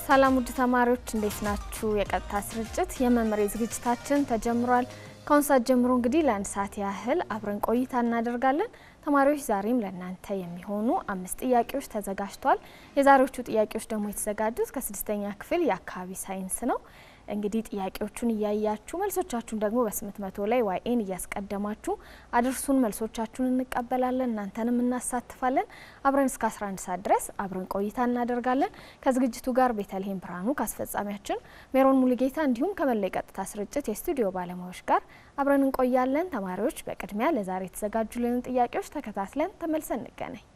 ሰላም ውድ ተማሪዎች እንዴት ናችሁ? የቀጥታ ስርጭት የመምሬ ዝግጅታችን ተጀምሯል። ከአሁን ሰዓት ጀምሮ እንግዲህ ለአንድ ሰዓት ያህል አብረን ቆይታ እናደርጋለን። ተማሪዎች ዛሬም ለእናንተ የሚሆኑ 5 ጥያቄዎች ተዘጋጅተዋል። የዛሬዎቹ ጥያቄዎች ደግሞ የተዘጋጁት ከ6ኛ ክፍል የአካባቢ ሳይንስ ነው። እንግዲህ ጥያቄዎቹን እያያችሁ መልሶቻችሁን ደግሞ በ800 ላይ ዋይኤን እያስቀደማችሁ አድርሱን። መልሶቻችሁን እንቀበላለን፣ እናንተንም እናሳትፋለን። አብረን እስከ 11 ሰዓት ድረስ አብረን ቆይታ እናደርጋለን። ከዝግጅቱ ጋር ቤተልሔም ብርሃኑ ካስፈጻሚያችን ሜሮን ሙሉጌታ እንዲሁም ከመላው ቀጥታ ስርጭት የስቱዲዮ ባለሙያዎች ጋር አብረን እንቆያለን። ተማሪዎች በቅድሚያ ለዛሬ የተዘጋጁልን ጥያቄዎች ተከታትለን ተመልሰን እንገናኝ።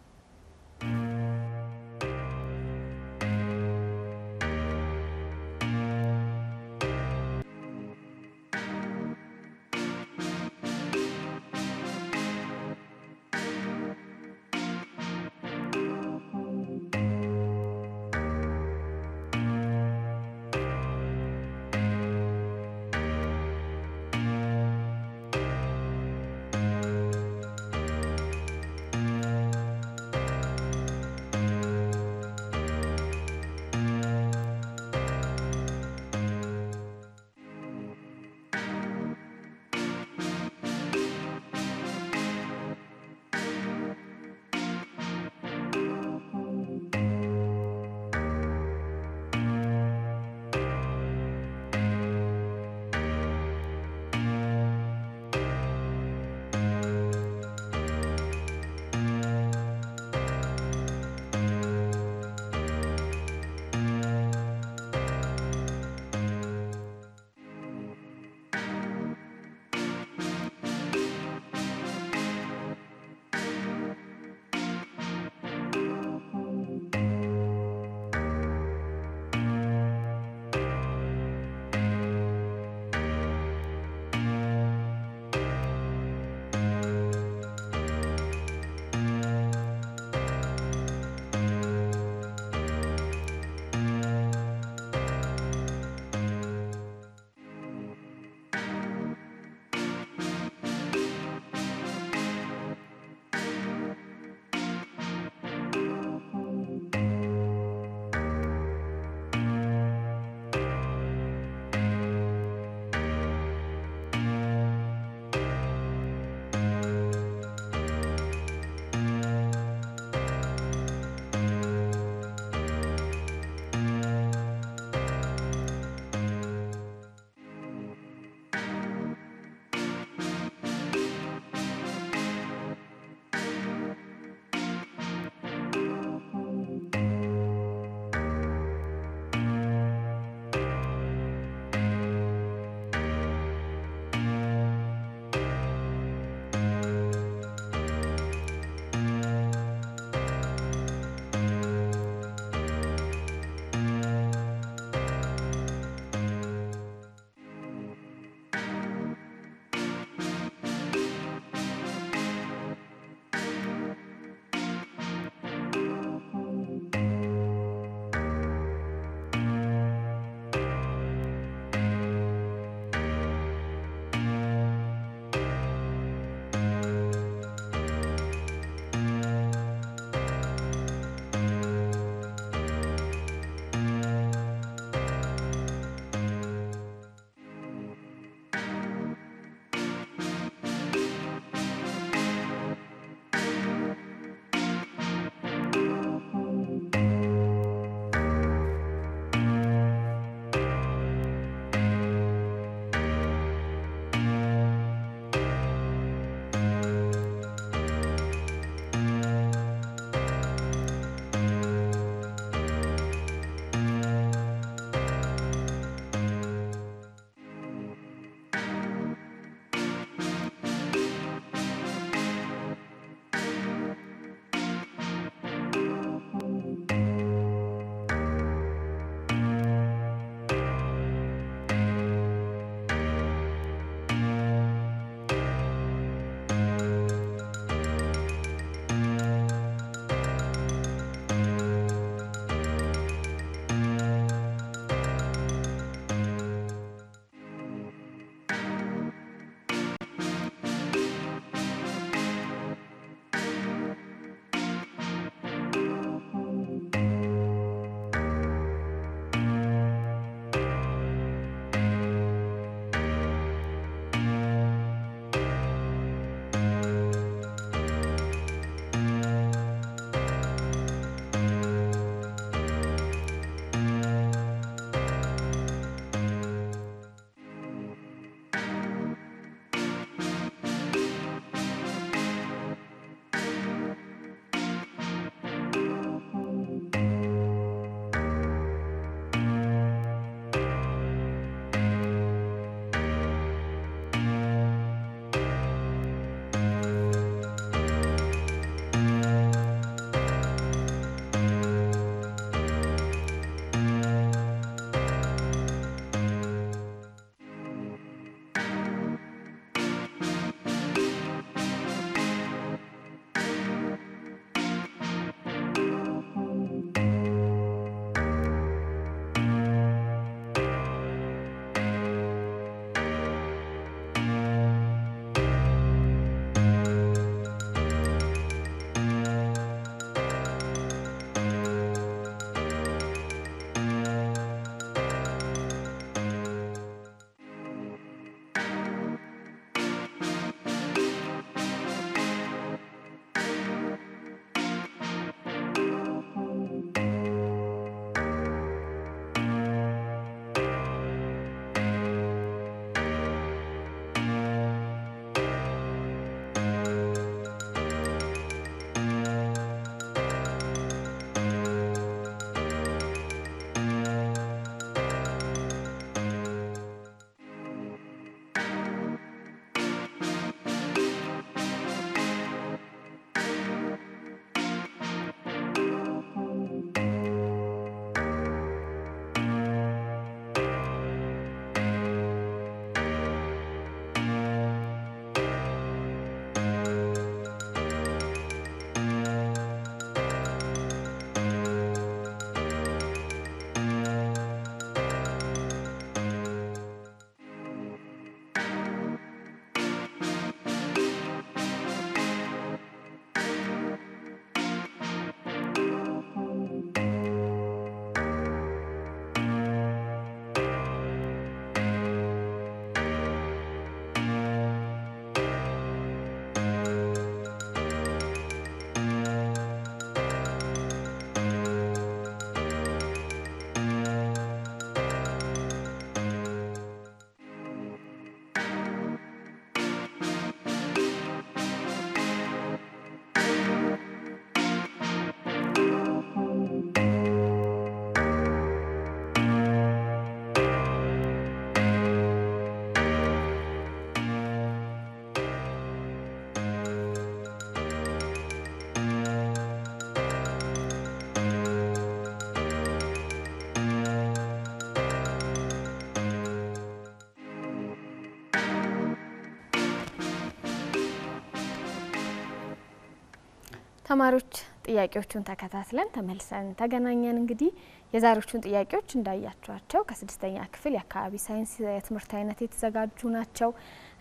ተማሪዎች ጥያቄዎቹን ተከታትለን ተመልሰን ተገናኘን። እንግዲህ የዛሬዎቹን ጥያቄዎች እንዳያችኋቸው ከ6ኛ ክፍል የአካባቢ ሳይንስ የትምህርት አይነት የተዘጋጁ ናቸው።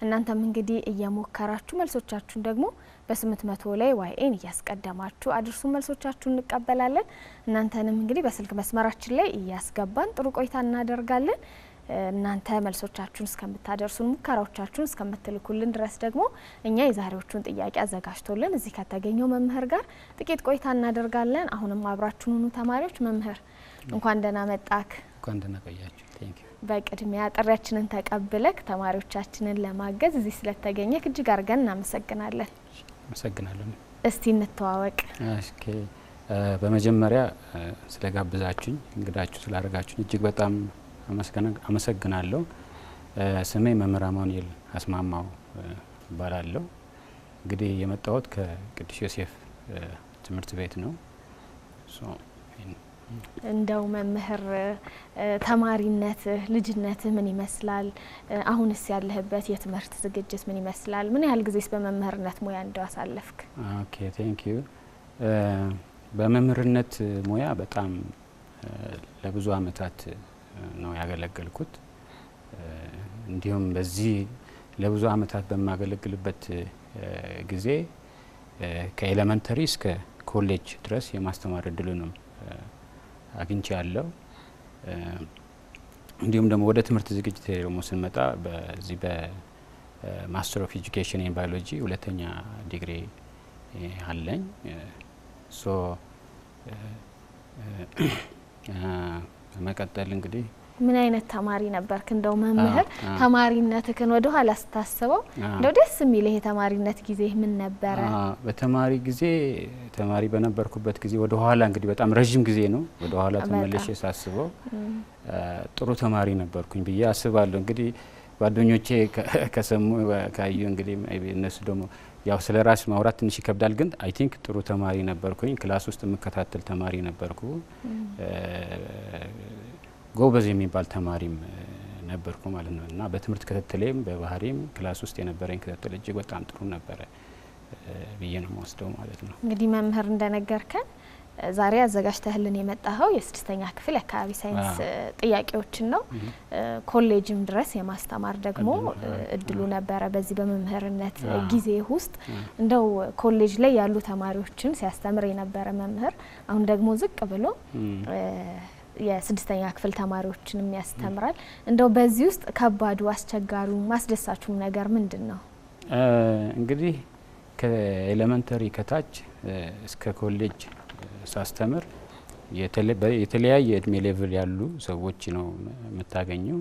እናንተም እንግዲህ እየሞከራችሁ መልሶቻችሁን ደግሞ በ800 ላይ ዋይኤን እያስቀደማችሁ አድርሱ። መልሶቻችሁን እንቀበላለን። እናንተንም እንግዲህ በስልክ መስመራችን ላይ እያስገባን ጥሩ ቆይታ እናደርጋለን። እናንተ መልሶቻችሁን እስከምታደርሱን ሙከራዎቻችሁን እስከምትልኩልን ድረስ ደግሞ እኛ የዛሬዎቹን ጥያቄ አዘጋጅቶልን እዚህ ከተገኘው መምህር ጋር ጥቂት ቆይታ እናደርጋለን። አሁንም አብራችሁን ሁኑ ተማሪዎች። መምህር እንኳን ደህና መጣክ። እንኳን ደህና ቆያችሁ። ቴንክ ዩ። በቅድሚያ ጥሪያችንን ተቀብለክ ተማሪዎቻችንን ለማገዝ እዚህ ስለተገኘክ እጅግ አድርገን እናመሰግናለን። አመሰግናለሁ። እስቲ እንተዋወቅ። ኦኬ። በመጀመሪያ ስለጋብዛችሁኝ እንግዳችሁ ስላደረጋችሁኝ እጅግ በጣም አመሰግናለሁ። ስሜ መምህር አማኑኤል አስማማው እባላለሁ። እንግዲህ የመጣሁት ከቅዱስ ዮሴፍ ትምህርት ቤት ነው። እንደው መምህር ተማሪነት ልጅነት ምን ይመስላል? አሁንስ ያለህበት የትምህርት ዝግጅት ምን ይመስላል? ምን ያህል ጊዜስ በመምህርነት ሙያ እንደው አሳለፍክ? ኦኬ ቴንክ ዩ። በመምህርነት ሙያ በጣም ለብዙ አመታት ነው ያገለገልኩት። እንዲሁም በዚህ ለብዙ አመታት በማገለግልበት ጊዜ ከኤሌመንተሪ እስከ ኮሌጅ ድረስ የማስተማር እድሉንም አግኝቻለሁ። እንዲሁም ደግሞ ወደ ትምህርት ዝግጅት ደግሞ ስንመጣ በዚህ በማስተር ኦፍ ኤጁኬሽን ኢን ባዮሎጂ ሁለተኛ ዲግሪ አለኝ። መቀጠል እንግዲህ ምን አይነት ተማሪ ነበርክ? እንደው መምህር ተማሪነትክን ወደ ኋላ ስታስበው እንደው ደስ የሚል ይሄ ተማሪነት ጊዜ ምን ነበረ? በተማሪ ጊዜ ተማሪ በነበርኩበት ጊዜ ወደ ኋላ እንግዲህ በጣም ረጅም ጊዜ ነው። ወደ ኋላ ተመልሼ ሳስበው ጥሩ ተማሪ ነበርኩኝ ብዬ አስባለሁ። እንግዲህ ጓደኞቼ ከሰሙ ካዩ እንግዲህ እነሱ ደግሞ ያው ስለ ራስ ማውራት ትንሽ ይከብዳል፣ ግን አይ ቲንክ ጥሩ ተማሪ ነበርኩኝ። ክላስ ውስጥ የምከታተል ተማሪ ነበርኩ። ጎበዝ የሚባል ተማሪም ነበርኩ ማለት ነው። እና በትምህርት ክትትሌም በባህሪም ክላስ ውስጥ የነበረኝ ክትትል እጅግ በጣም ጥሩ ነበረ ብዬ ነው የምወስደው ማለት ነው። እንግዲህ መምህር እንደነገርከን ዛሬ አዘጋጅተህልን የመጣኸው የ6ኛ ክፍል የአካባቢ ሳይንስ ጥያቄዎችን ነው። ኮሌጅም ድረስ የማስተማር ደግሞ እድሉ ነበረ በዚህ በመምህርነት ጊዜ ውስጥ። እንደው ኮሌጅ ላይ ያሉ ተማሪዎችን ሲያስተምር የነበረ መምህር አሁን ደግሞ ዝቅ ብሎ የ6ኛ ክፍል ተማሪዎችንም ያስተምራል። እንደው በዚህ ውስጥ ከባዱ አስቸጋሪው ማስደሳቹም ነገር ምንድነው? እንግዲህ ከኤሌመንተሪ ከታች እስከ ኮሌጅ ሳስተምር የተለያየ እድሜ ሌቭል ያሉ ሰዎች ነው የምታገኘው።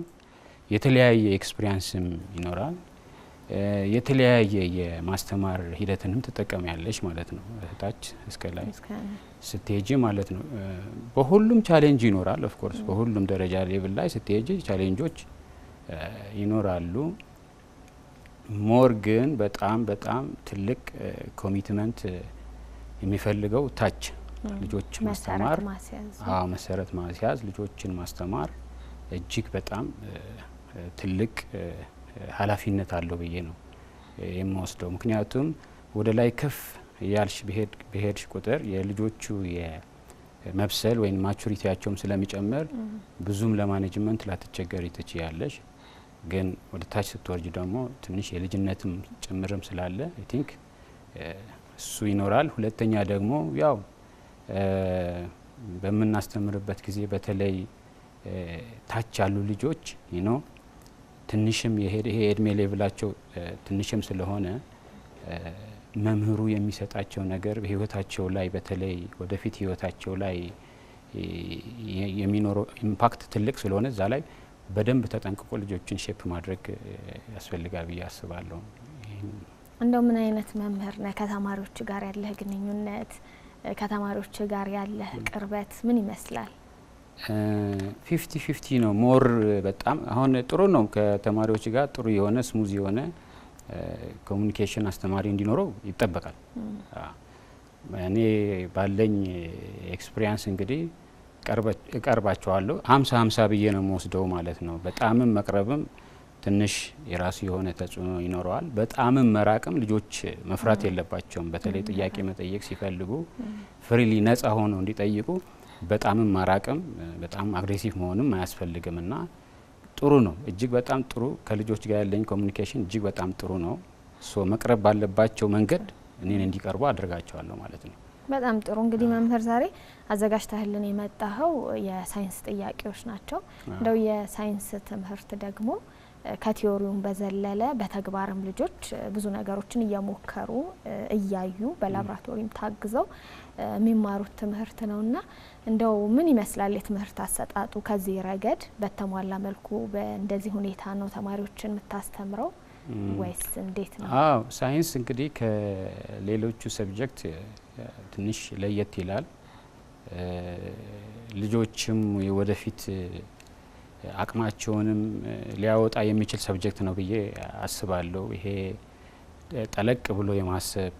የተለያየ ኤክስፒሪየንስም ይኖራል። የተለያየ የማስተማር ሂደትንም ትጠቀሚያለሽ ማለት ነው። ታች እስከ ላይ ስትሄጂ ማለት ነው። በሁሉም ቻሌንጅ ይኖራል። ኦፍ ኮርስ በሁሉም ደረጃ ሌቭል ላይ ስትሄጂ ቻሌንጆች ይኖራሉ። ሞር ግን በጣም ትልቅ ኮሚትመንት የሚፈልገው ታች ልጆች ማስተማር፣ መሰረት ማስያዝ፣ ልጆችን ማስተማር እጅግ በጣም ትልቅ ኃላፊነት አለው ብዬ ነው የምወስደው። ምክንያቱም ወደ ላይ ከፍ ያልሽ በሄድሽ ቁጥር የልጆቹ የመብሰል ወይም ማቹሪቲያቸውም ስለሚጨምር ብዙም ለማኔጅመንት ላትቸገሪ ትችያለሽ። ግን ወደ ታች ስትወርጅ ደግሞ ትንሽ የልጅነትም ጭምርም ስላለ አይ ቲንክ እሱ ይኖራል። ሁለተኛ ደግሞ ያው በምናስተምርበት ጊዜ በተለይ ታች ያሉ ልጆች ትንሽም ይሄ እድሜ ሌቭላቸው ትንሽም ስለሆነ መምህሩ የሚሰጣቸው ነገር በህይወታቸው ላይ በተለይ ወደፊት ህይወታቸው ላይ የሚኖረው ኢምፓክት ትልቅ ስለሆነ እዛ ላይ በደንብ ተጠንቅቆ ልጆችን ሼፕ ማድረግ ያስፈልጋል ብዬ አስባለሁ። እንደው ምን አይነት መምህር ነህ? ከተማሪዎች ጋር ያለህ ግንኙነት፣ ከተማሪዎች ጋር ያለህ ቅርበት ምን ይመስላል? 50-50 ነው። ሞር በጣም አሁን ጥሩ ነው። ከተማሪዎች ጋር ጥሩ የሆነ ስሙዝ የሆነ ኮሙኒኬሽን አስተማሪ እንዲኖረው ይጠበቃል። እኔ ባለኝ ኤክስፒሪየንስ እንግዲህ እቀርባቸዋለሁ 50-50 ብዬ ነው የምወስደው ማለት ነው። በጣምም መቅረብም ትንሽ የራሱ የሆነ ተጽዕኖ ይኖረዋል። በጣምም መራቅም ልጆች መፍራት የለባቸውም። በተለይ ጥያቄ መጠየቅ ሲፈልጉ ፍሪሊ ነጻ ሆነው እንዲጠይቁ በጣምም መራቅም በጣም አግሬሲቭ መሆንም አያስፈልግምና ጥሩ ነው። እጅግ በጣም ጥሩ ከልጆች ጋር ያለኝ ኮሚኒኬሽን እጅግ በጣም ጥሩ ነው። ሶ መቅረብ ባለባቸው መንገድ እኔን እንዲቀርቡ አድርጋቸዋለሁ ማለት ነው። በጣም ጥሩ። እንግዲህ መምህር ዛሬ አዘጋጅተህልን የመጣኸው የሳይንስ ጥያቄዎች ናቸው። እንደው የሳይንስ ትምህርት ደግሞ ከቲዮሪውም በዘለለ በተግባርም ልጆች ብዙ ነገሮችን እየሞከሩ እያዩ በላብራቶሪም ታግዘው የሚማሩት ትምህርት ነውና እንደው ምን ይመስላል የትምህርት አሰጣጡ? ከዚህ ረገድ በተሟላ መልኩ በእንደዚህ ሁኔታ ነው ተማሪዎችን የምታስተምረው ወይስ እንዴት ነው? አዎ ሳይንስ እንግዲህ ከሌሎቹ ሰብጀክት ትንሽ ለየት ይላል። ልጆችም ወደፊት አቅማቸውንም ሊያወጣ የሚችል ሰብጀክት ነው ብዬ አስባለሁ። ይሄ ጠለቅ ብሎ የማሰብ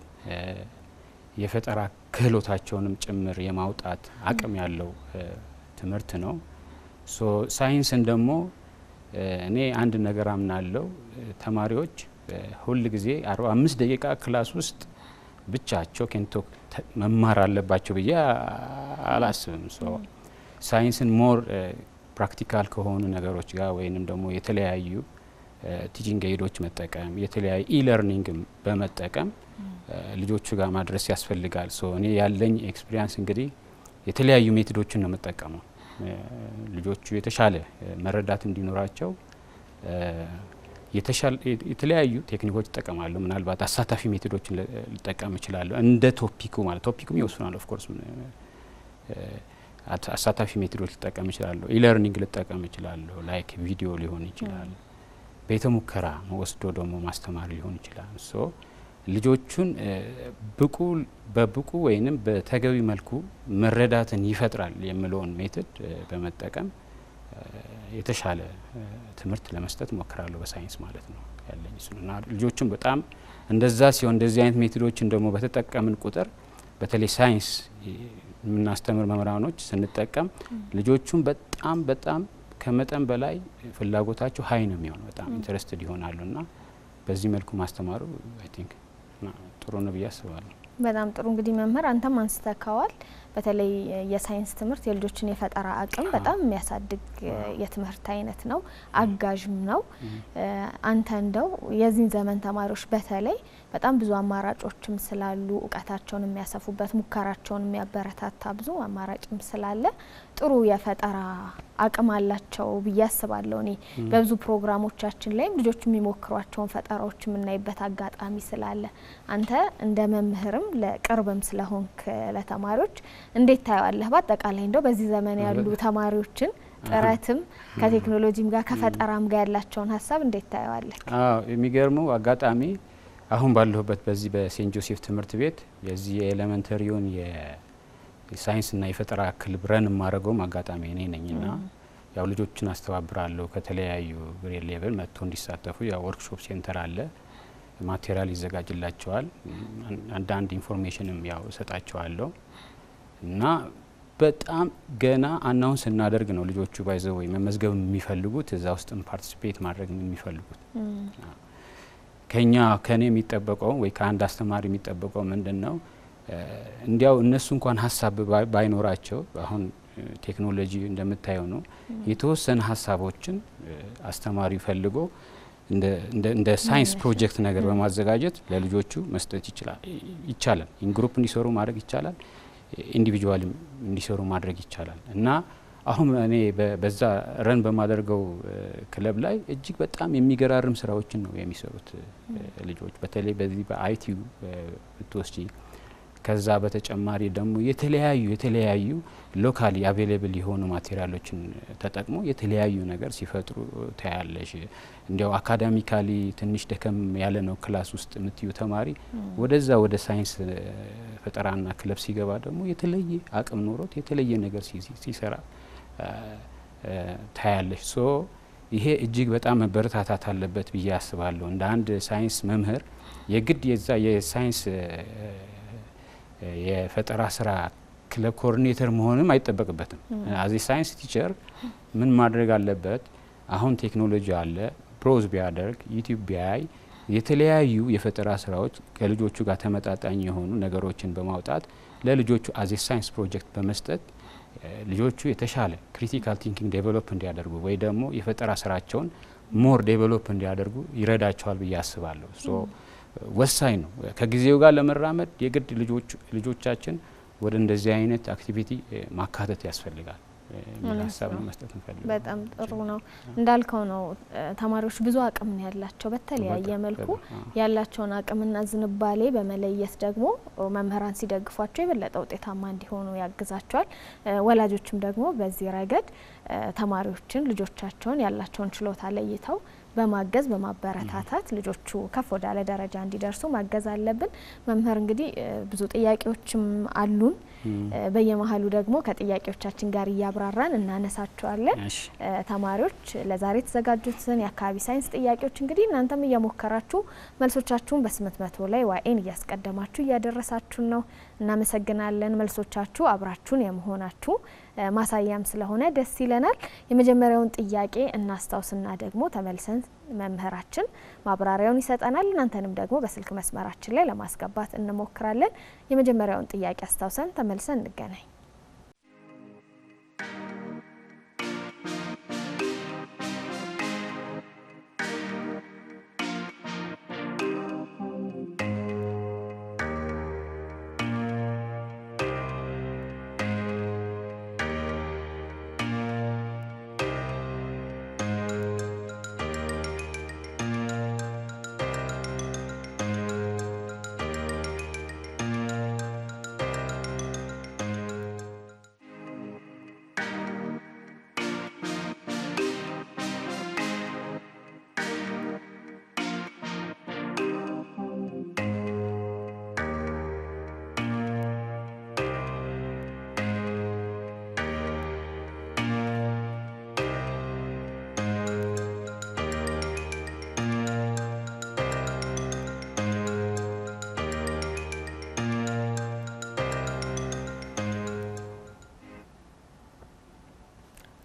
የፈጠራ ክህሎታቸውንም ጭምር የማውጣት አቅም ያለው ትምህርት ነው። ሶ ሳይንስን ደግሞ እኔ አንድ ነገር አምናለሁ። ተማሪዎች ሁል ጊዜ 45 ደቂቃ ክላስ ውስጥ ብቻቸው ኬንቶ መማር አለባቸው ብዬ አላስብም። ሶ ሳይንስን ሞር ፕራክቲካል ከሆኑ ነገሮች ጋር ወይንም ደግሞ የተለያዩ ቲቺንግ ኤዶች መጠቀም የተለያዩ ኢለርኒንግ በመጠቀም ልጆቹ ጋር ማድረስ ያስፈልጋል። ሶ እኔ ያለኝ ኤክስፒሪያንስ እንግዲህ የተለያዩ ሜቶዶችን ነው የምጠቀመው። ልጆቹ የተሻለ መረዳት እንዲኖራቸው የተለያዩ ቴክኒኮች ይጠቀማሉ። ምናልባት አሳታፊ ሜቶዶችን ልጠቀም እችላለሁ እንደ ቶፒኩ ማለት ቶፒኩም ይወስናል። ኦፍ ኮርስ አሳታፊ ሜቶዶች ልጠቀም እችላለሁ። ኢለርኒንግ ልጠቀም እችላለሁ። ላይክ ቪዲዮ ሊሆን ይችላል። ቤተ ሙከራ ወስዶ ደግሞ ማስተማር ሊሆን ይችላል። ሶ ልጆቹን በብቁ ወይንም በተገቢ መልኩ መረዳትን ይፈጥራል የሚለውን ሜቶድ በመጠቀም የተሻለ ትምህርት ለመስጠት ሞክራለሁ በሳይንስ ማለት ነው ያለኝ እሱና ልጆቹም በጣም እንደዛ ሲሆን እንደዚህ አይነት ሜቶዶችን ደግሞ በተጠቀምን ቁጥር በተለይ ሳይንስ የምናስተምር መምህራኖች ስንጠቀም ልጆቹም በጣም ከመጠን በላይ ፍላጎታቸው ሀይ ነው የሚሆነው። በጣም ኢንተረስትድ ይሆናሉና በዚህ መልኩ ማስተማሩ አይ ቲንክ ጥሩ ነው ብዬ አስባለሁ። በጣም ጥሩ። እንግዲህ መምህር አንተም አንስተካዋል። በተለይ የሳይንስ ትምህርት የልጆችን የፈጠራ አቅም በጣም የሚያሳድግ የትምህርት አይነት ነው፣ አጋዥም ነው። አንተ እንደው የዚህ ዘመን ተማሪዎች በተለይ በጣም ብዙ አማራጮችም ስላሉ እውቀታቸውን የሚያሰፉበት ሙከራቸውን የሚያበረታታ ብዙ አማራጭም ስላለ ጥሩ የፈጠራ አቅም አላቸው ብዬ አስባለሁ። እኔ በብዙ ፕሮግራሞቻችን ላይም ልጆች የሚሞክሯቸውን ፈጠራዎች የምናይበት አጋጣሚ ስላለ አንተ እንደ መምህርም ለቅርብም ስለሆንክ ለተማሪዎች እንዴት ታየዋለህ? በአጠቃላይ እንደው በዚህ ዘመን ያሉ ተማሪዎችን ጥረትም ከቴክኖሎጂም ጋር ከፈጠራም ጋር ያላቸውን ሀሳብ እንዴት ታየዋለህ? የሚገርመው አጋጣሚ አሁን ባለሁበት በዚህ በሴንት ጆሴፍ ትምህርት ቤት የዚህ የኤሌመንተሪውን የሳይንስና የፈጠራ ክለብ ረን የማደርገውም አጋጣሚ እኔ ነኝና ያው ልጆችን አስተባብራለሁ። ከተለያዩ ግሬድ ሌቭል መጥቶ እንዲሳተፉ ያው ወርክሾፕ ሴንተር አለ፣ ማቴሪያል ይዘጋጅላቸዋል፣ አንዳንድ ኢንፎርሜሽንም ያው እሰጣቸዋለሁ እና በጣም ገና አናውንስ ስናደርግ ነው ልጆቹ ባይዘው ወይ መመዝገብ የሚፈልጉት እዛ ውስጥም ፓርቲሲፔት ማድረግ የሚፈልጉት። ከኔ የሚጠበቀው ወይ ከአንድ አስተማሪ የሚጠበቀው ምንድነው? እንዲያው እነሱ እንኳን ሀሳብ ባይኖራቸው አሁን ቴክኖሎጂ እንደምታየው ነው የተወሰነ ሀሳቦችን አስተማሪ ፈልጎ እንደ ሳይንስ ፕሮጀክት ነገር በማዘጋጀት ለልጆቹ መስጠት ይቻላል። ኢን ግሩፕ እንዲሰሩ ማድረግ ይቻላል፣ ኢንዲቪጁዋል እንዲሰሩ ማድረግ ይቻላል። እና አሁን እኔ በዛ ረን በማደርገው ክለብ ላይ እጅግ በጣም የሚገራርም ስራዎችን ነው የሚሰሩት ልጆች። በተለይ በዚህ በአይቲ ብትወስጂ ከዛ በተጨማሪ ደግሞ የተለያዩ ሎካሊ አቬሌብል የሆኑ ማቴሪያሎችን ተጠቅሞ የተለያዩ ነገር ሲፈጥሩ ታያለሽ። እንዲያው አካዳሚካሊ ትንሽ ደከም ያለ ነው ክላስ ውስጥ የምትዩ ተማሪ ወደዛ ወደ ሳይንስ ፈጠራና ክለብ ሲገባ ደግሞ የተለየ አቅም ኖሮት የተለየ ነገር ሲሰራ ታያለሽ። ሶ ይሄ እጅግ በጣም መበረታታት አለበት ብዬ አስባለሁ። እንደ አንድ ሳይንስ መምህር የግድ የዛ የሳይንስ የፈጠራ ስራ ክለብ ኮኦርዲኔተር መሆንም አይጠበቅበትም። አዚ ሳይንስ ቲቸር ምን ማድረግ አለበት? አሁን ቴክኖሎጂ አለ፣ ብሮዝ ቢያደርግ ዩቲዩብ ቢያይ የተለያዩ የፈጠራ ስራዎች ከልጆቹ ጋር ተመጣጣኝ የሆኑ ነገሮችን በማውጣት ለልጆቹ አዜ ሳይንስ ፕሮጀክት በመስጠት ልጆቹ የተሻለ ክሪቲካል ቲንኪንግ ዴቨሎፕ እንዲያደርጉ ወይ ደግሞ የፈጠራ ስራቸውን ሞር ዴቨሎፕ እንዲያደርጉ ይረዳቸዋል ብዬ አስባለሁ። ሶ ወሳኝ ነው። ከጊዜው ጋር ለመራመድ የግድ ልጆቻችን ወደ እንደዚህ አይነት አክቲቪቲ ማካተት ያስፈልጋል። ሀሳብ ነው መስጠት እንፈልጋለን። በጣም ጥሩ ነው። እንዳልከው ነው ተማሪዎች ብዙ አቅም ነው ያላቸው። በተለያየ መልኩ ያላቸውን አቅምና ዝንባሌ በመለየት ደግሞ መምህራን ሲደግፏቸው የበለጠ ውጤታማ እንዲሆኑ ያግዛቸዋል። ወላጆችም ደግሞ በዚህ ረገድ ተማሪዎችን ልጆቻቸውን ያላቸውን ችሎታ ለይተው በማገዝ በማበረታታት ልጆቹ ከፍ ወዳለ ደረጃ እንዲደርሱ ማገዝ አለብን። መምህር እንግዲህ ብዙ ጥያቄዎችም አሉን። በየመሃሉ ደግሞ ከጥያቄዎቻችን ጋር እያብራራን እናነሳቸዋለን። ተማሪዎች ለዛሬ የተዘጋጁትን የአካባቢ ሳይንስ ጥያቄዎች እንግዲህ እናንተም እየሞከራችሁ መልሶቻችሁን በ800 ላይ ዋኤን እያስቀደማችሁ እያደረሳችሁ ነው። እናመሰግናለን። መልሶቻችሁ አብራችሁን የመሆናችሁ ማሳያም ስለሆነ ደስ ይለናል። የመጀመሪያውን ጥያቄ እናስታውስና ደግሞ ተመልሰን መምህራችን ማብራሪያውን ይሰጠናል። እናንተንም ደግሞ በስልክ መስመራችን ላይ ለማስገባት እንሞክራለን። የመጀመሪያውን ጥያቄ አስታውሰን ተመልሰን እንገናኝ።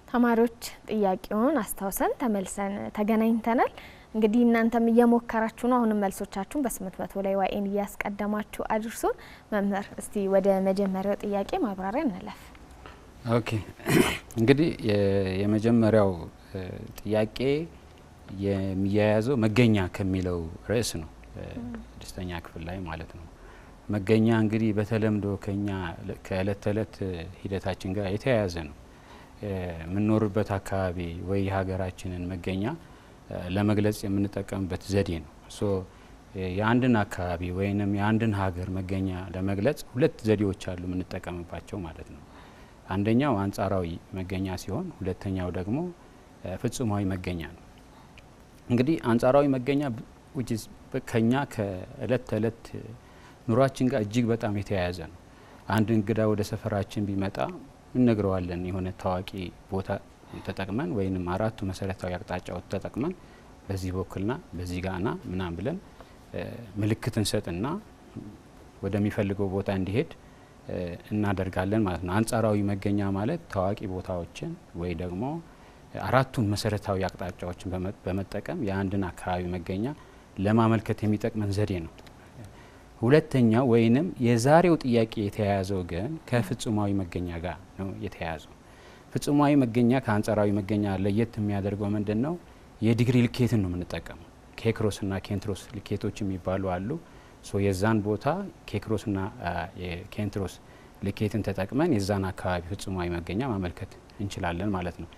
ተማሪዎች ጥያቄውን አስታውሰን ተመልሰን ተገናኝተናል። እንግዲህ እናንተም እየሞከራችሁ ነው። አሁንም መልሶቻችሁን በ800 ላይ ዋኤን እያስቀደማችሁ አድርሱን። መምህር እስቲ ወደ መጀመሪያው ጥያቄ ማብራሪያ እንለፍ። ኦኬ እንግዲህ የመጀመሪያው ጥያቄ የሚያያዘው መገኛ ከሚለው ርዕስ ነው። ስድስተኛ ክፍል ላይ ማለት ነው። መገኛ እንግዲህ በተለምዶ ከኛ ከእለት ተእለት ሂደታችን ጋር የተያያዘ ነው። የምንኖርበት አካባቢ ወይ የሀገራችንን መገኛ ለመግለጽ የምንጠቀምበት ዘዴ ነው። ሶ የአንድን አካባቢ ወይንም የአንድን ሀገር መገኛ ለመግለጽ ሁለት ዘዴዎች አሉ የምንጠቀምባቸው ማለት ነው። አንደኛው አንጻራዊ መገኛ ሲሆን ሁለተኛው ደግሞ ፍጹማዊ መገኛ ነው። እንግዲህ አንጻራዊ መገኛ ከኛ ከእለት ተእለት ኑሯችን ጋር እጅግ በጣም የተያያዘ ነው። አንድ እንግዳ ወደ ሰፈራችን ቢመጣ እንነግረዋለን። የሆነ ታዋቂ ቦታ ተጠቅመን ወይንም አራቱ መሰረታዊ አቅጣጫዎች ተጠቅመን በዚህ በኩልና በዚህ ጋና ምናም ብለን ምልክት እንሰጥና ወደሚፈልገው ቦታ እንዲሄድ እናደርጋለን ማለት ነው። አንጻራዊ መገኛ ማለት ታዋቂ ቦታዎችን ወይ ደግሞ አራቱን መሰረታዊ አቅጣጫዎችን በመጠቀም የአንድን አካባቢ መገኛ ለማመልከት የሚጠቅመን ዘዴ ነው። ሁለተኛው ወይንም የዛሬው ጥያቄ የተያያዘው ግን ከፍጹማዊ መገኛ ጋር ነው የተያያዘው። ፍጹማዊ መገኛ ከአንጻራዊ መገኛ ለየት የሚያደርገው ምንድነው? የዲግሪ ልኬትን ነው የምንጠቀመው። ኬክሮስና ኬንትሮስ ልኬቶች የሚባሉ አሉ። ሶ የዛን ቦታ ኬክሮስና የኬንትሮስ ልኬትን ተጠቅመን የዛን አካባቢ ፍጹማዊ መገኛ ማመልከት እንችላለን ማለት ነው።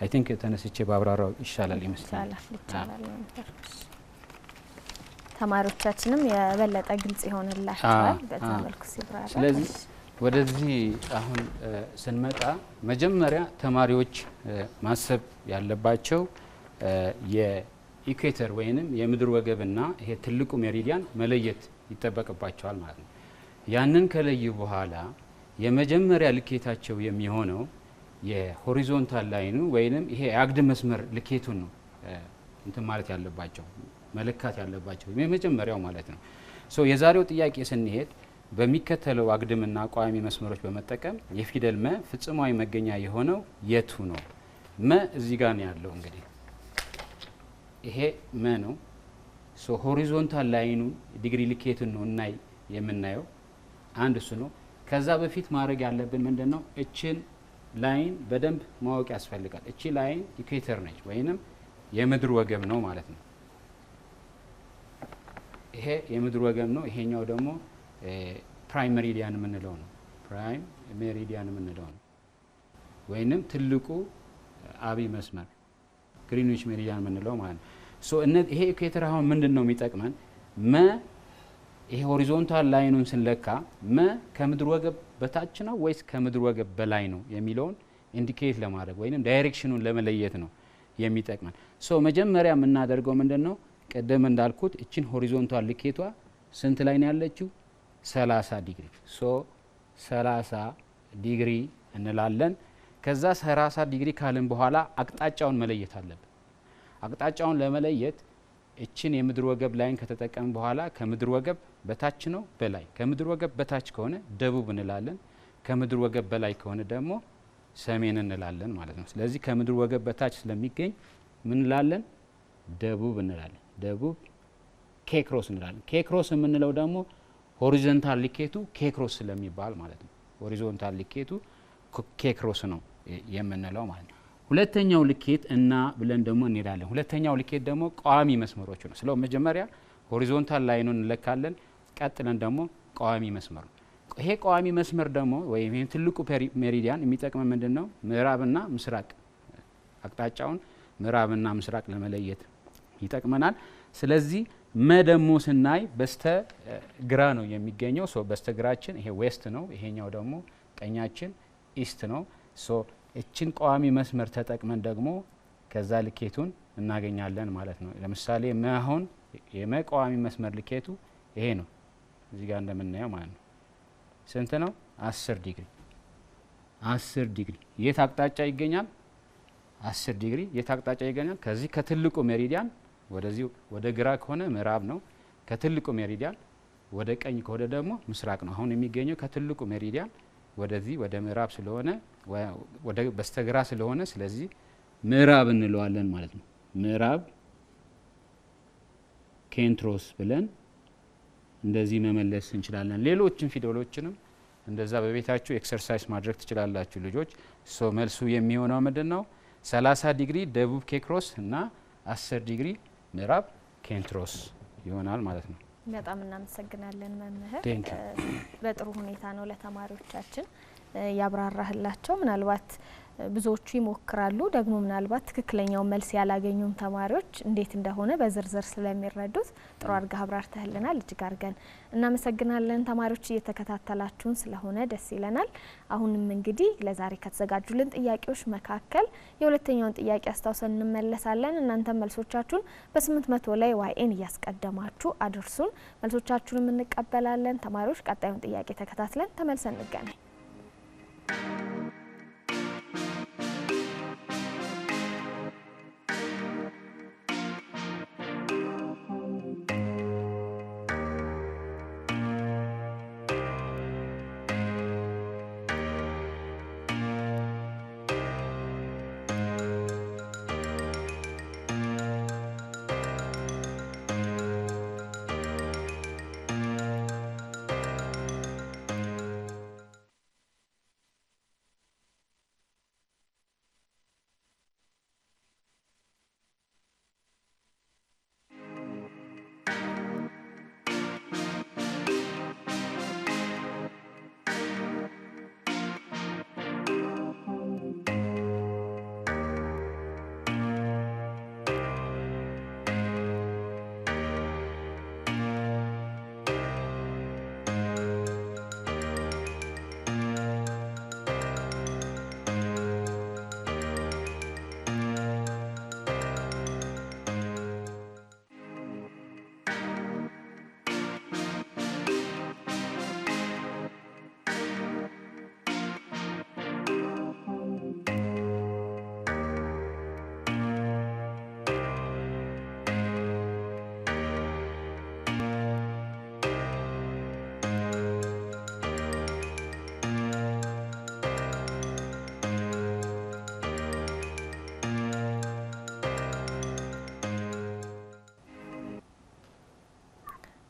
አይ ቲንክ ተነስቼ ባብራራው ይሻላል ይመስላል። ተማሪዎቻችንም የበለጠ ግልጽ ይሆንላቸዋል በዛ መልኩ ሲብራራ። ስለዚህ ወደዚህ አሁን ስንመጣ መጀመሪያ ተማሪዎች ማሰብ ያለባቸው የኢኩዌተር ወይንም የምድር ወገብና ይሄ ትልቁ ሜሪዲያን መለየት ይጠበቅባቸዋል ማለት ነው። ያንን ከለዩ በኋላ የመጀመሪያ ልኬታቸው የሚሆነው የሆሪዞንታል ላይኑ ወይንም ይሄ የአግድም መስመር ልኬቱን ነው እንትን ማለት ያለባቸው መለካት ያለባቸው የመጀመሪያው ማለት ነው። ሶ የዛሬው ጥያቄ ስንሄድ በሚከተለው አግድምና ቋሚ መስመሮች በመጠቀም የፊደል መ ፍጹማዊ መገኛ የሆነው የቱ ነው? መ እዚህ ጋር ነው ያለው። እንግዲህ ይሄ መ ነው። ሶ ሆሪዞንታል ላይኑ ዲግሪ ልኬቱን ነው እናይ የምናየው አንድ እሱ ነው። ከዛ በፊት ማድረግ ያለብን ምንድነው እችን ላይን በደንብ ማወቅ ያስፈልጋል። እቺ ላይን ኢኩዌተር ነች ወይንም የምድር ወገብ ነው ማለት ነው። ይሄ የምድር ወገብ ነው። ይሄኛው ደግሞ ፕራይም ሜሪዲያን የምንለው ነው። ፕራይም ሜሪዲያን የምንለው ነው ወይንም ትልቁ አብይ መስመር ግሪንዊች ሜሪዲያን የምንለው ማለት ነው። ሶ ይሄ ኢኩዌተር አሁን ምንድነው የሚጠቅመን መ ይሄ ሆሪዞንታል ላይኑን ስንለካ መ ከምድር ወገብ በታች ነው ወይስ ከምድር ወገብ በላይ ነው የሚለውን ኢንዲኬት ለማድረግ ወይንም ዳይሬክሽኑን ለመለየት ነው የሚጠቅመን። ሶ መጀመሪያ የምናደርገው ምንድነው ቀደም እንዳልኩት እቺን ሆሪዞንታል ልኬቷ ስንት ላይ ነው ያለችው 30 ዲግሪ። ሶ 30 ዲግሪ እንላለን። ከዛ 30 ዲግሪ ካልን በኋላ አቅጣጫውን መለየት አለብን። አቅጣጫውን ለመለየት እችን የምድር ወገብ ላይን ከተጠቀምን በኋላ ከምድር ወገብ በታች ነው በላይ፣ ከምድር ወገብ በታች ከሆነ ደቡብ እንላለን፣ ከምድር ወገብ በላይ ከሆነ ደግሞ ሰሜን እንላለን ማለት ነው። ስለዚህ ከምድር ወገብ በታች ስለሚገኝ ምን እንላለን ደቡብ እንላለን። ደቡብ ኬክሮስ እንላለን። ኬክሮስ የምንለው ደግሞ ሆሪዞንታል ልኬቱ ኬክሮስ ስለሚባል ማለት ነው። ሆሪዞንታል ልኬቱ ኬክሮስ ነው የምንለው ማለት ነው። ሁለተኛው ልኬት እና ብለን ደግሞ እንሄዳለን። ሁለተኛው ልኬት ደግሞ ቋሚ መስመሮች ነው። ስለዚህ መጀመሪያ ሆሪዞንታል ላይኑን እንለካለን፣ ቀጥለን ደግሞ ቋሚ መስመር ነው። ይሄ ቋሚ መስመር ደግሞ ወይም ይሄ ትልቁ ሜሪዲያን የሚጠቅመን ምንድነው ምዕራብና ምስራቅ አቅጣጫውን ምዕራብና ምስራቅ ለመለየት ይጠቅመናል። ስለዚህ መ ደግሞ ስናይ በስተ ግራ ነው የሚገኘው። ሶ በስተ ግራችን ይሄ ዌስት ነው፣ ይሄኛው ደግሞ ቀኛችን ኢስት ነው። ሶ እችን ቋሚ መስመር ተጠቅመን ደግሞ ከዛ ልኬቱን እናገኛለን ማለት ነው። ለምሳሌ መ አሁን የመ ቋሚ መስመር ልኬቱ ይሄ ነው እዚህ ጋር እንደምናየው ማለት ነው። ስንት ነው 10 ዲግሪ 10 ዲግሪ የት አቅጣጫ ይገኛል 10 ዲግሪ የት አቅጣጫ ይገኛል ከዚህ ከትልቁ ሜሪዲያን ወደዚህ ወደ ግራ ከሆነ ምዕራብ ነው፣ ከትልቁ ሜሪዲያን ወደ ቀኝ ከሆነ ደግሞ ምስራቅ ነው። አሁን የሚገኘው ከትልቁ ሜሪዲያን ወደዚህ ወደ ምዕራብ ስለሆነ ወደ በስተግራ ስለሆነ ስለዚህ ምዕራብ እንለዋለን ማለት ነው። ምዕራብ ኬንትሮስ ብለን እንደዚህ መመለስ እንችላለን። ሌሎችን ፊደሎችንም እንደዛ በቤታችሁ ኤክሰርሳይዝ ማድረግ ትችላላችሁ ልጆች። ሶ መልሱ የሚሆነው ምንድነው 30 ዲግሪ ደቡብ ኬክሮስ እና 10 ዲግሪ ምዕራብ ኬንትሮስ ይሆናል ማለት ነው። በጣም እናመሰግናለን መምህር። በጥሩ ሁኔታ ነው ለተማሪዎቻችን ያብራራህላቸው። ምናልባት ብዙዎቹ ይሞክራሉ ደግሞ ምናልባት ትክክለኛው መልስ ያላገኙም ተማሪዎች እንዴት እንደሆነ በዝርዝር ስለሚረዱት ጥሩ አድርገህ አብራርተህልናል። እጅግ አድርገን እናመሰግናለን። ተማሪዎች እየተከታተላችሁን ስለሆነ ደስ ይለናል። አሁንም እንግዲህ ለዛሬ ከተዘጋጁልን ጥያቄዎች መካከል የሁለተኛውን ጥያቄ አስታውሰን እንመለሳለን። እናንተ መልሶቻችሁን በ800 ላይ ዋይኤን እያስቀደማችሁ አድርሱን። መልሶቻችሁንም እንቀበላለን። ተማሪዎች ቀጣዩን ጥያቄ ተከታትለን ተመልሰን እንገናኝ።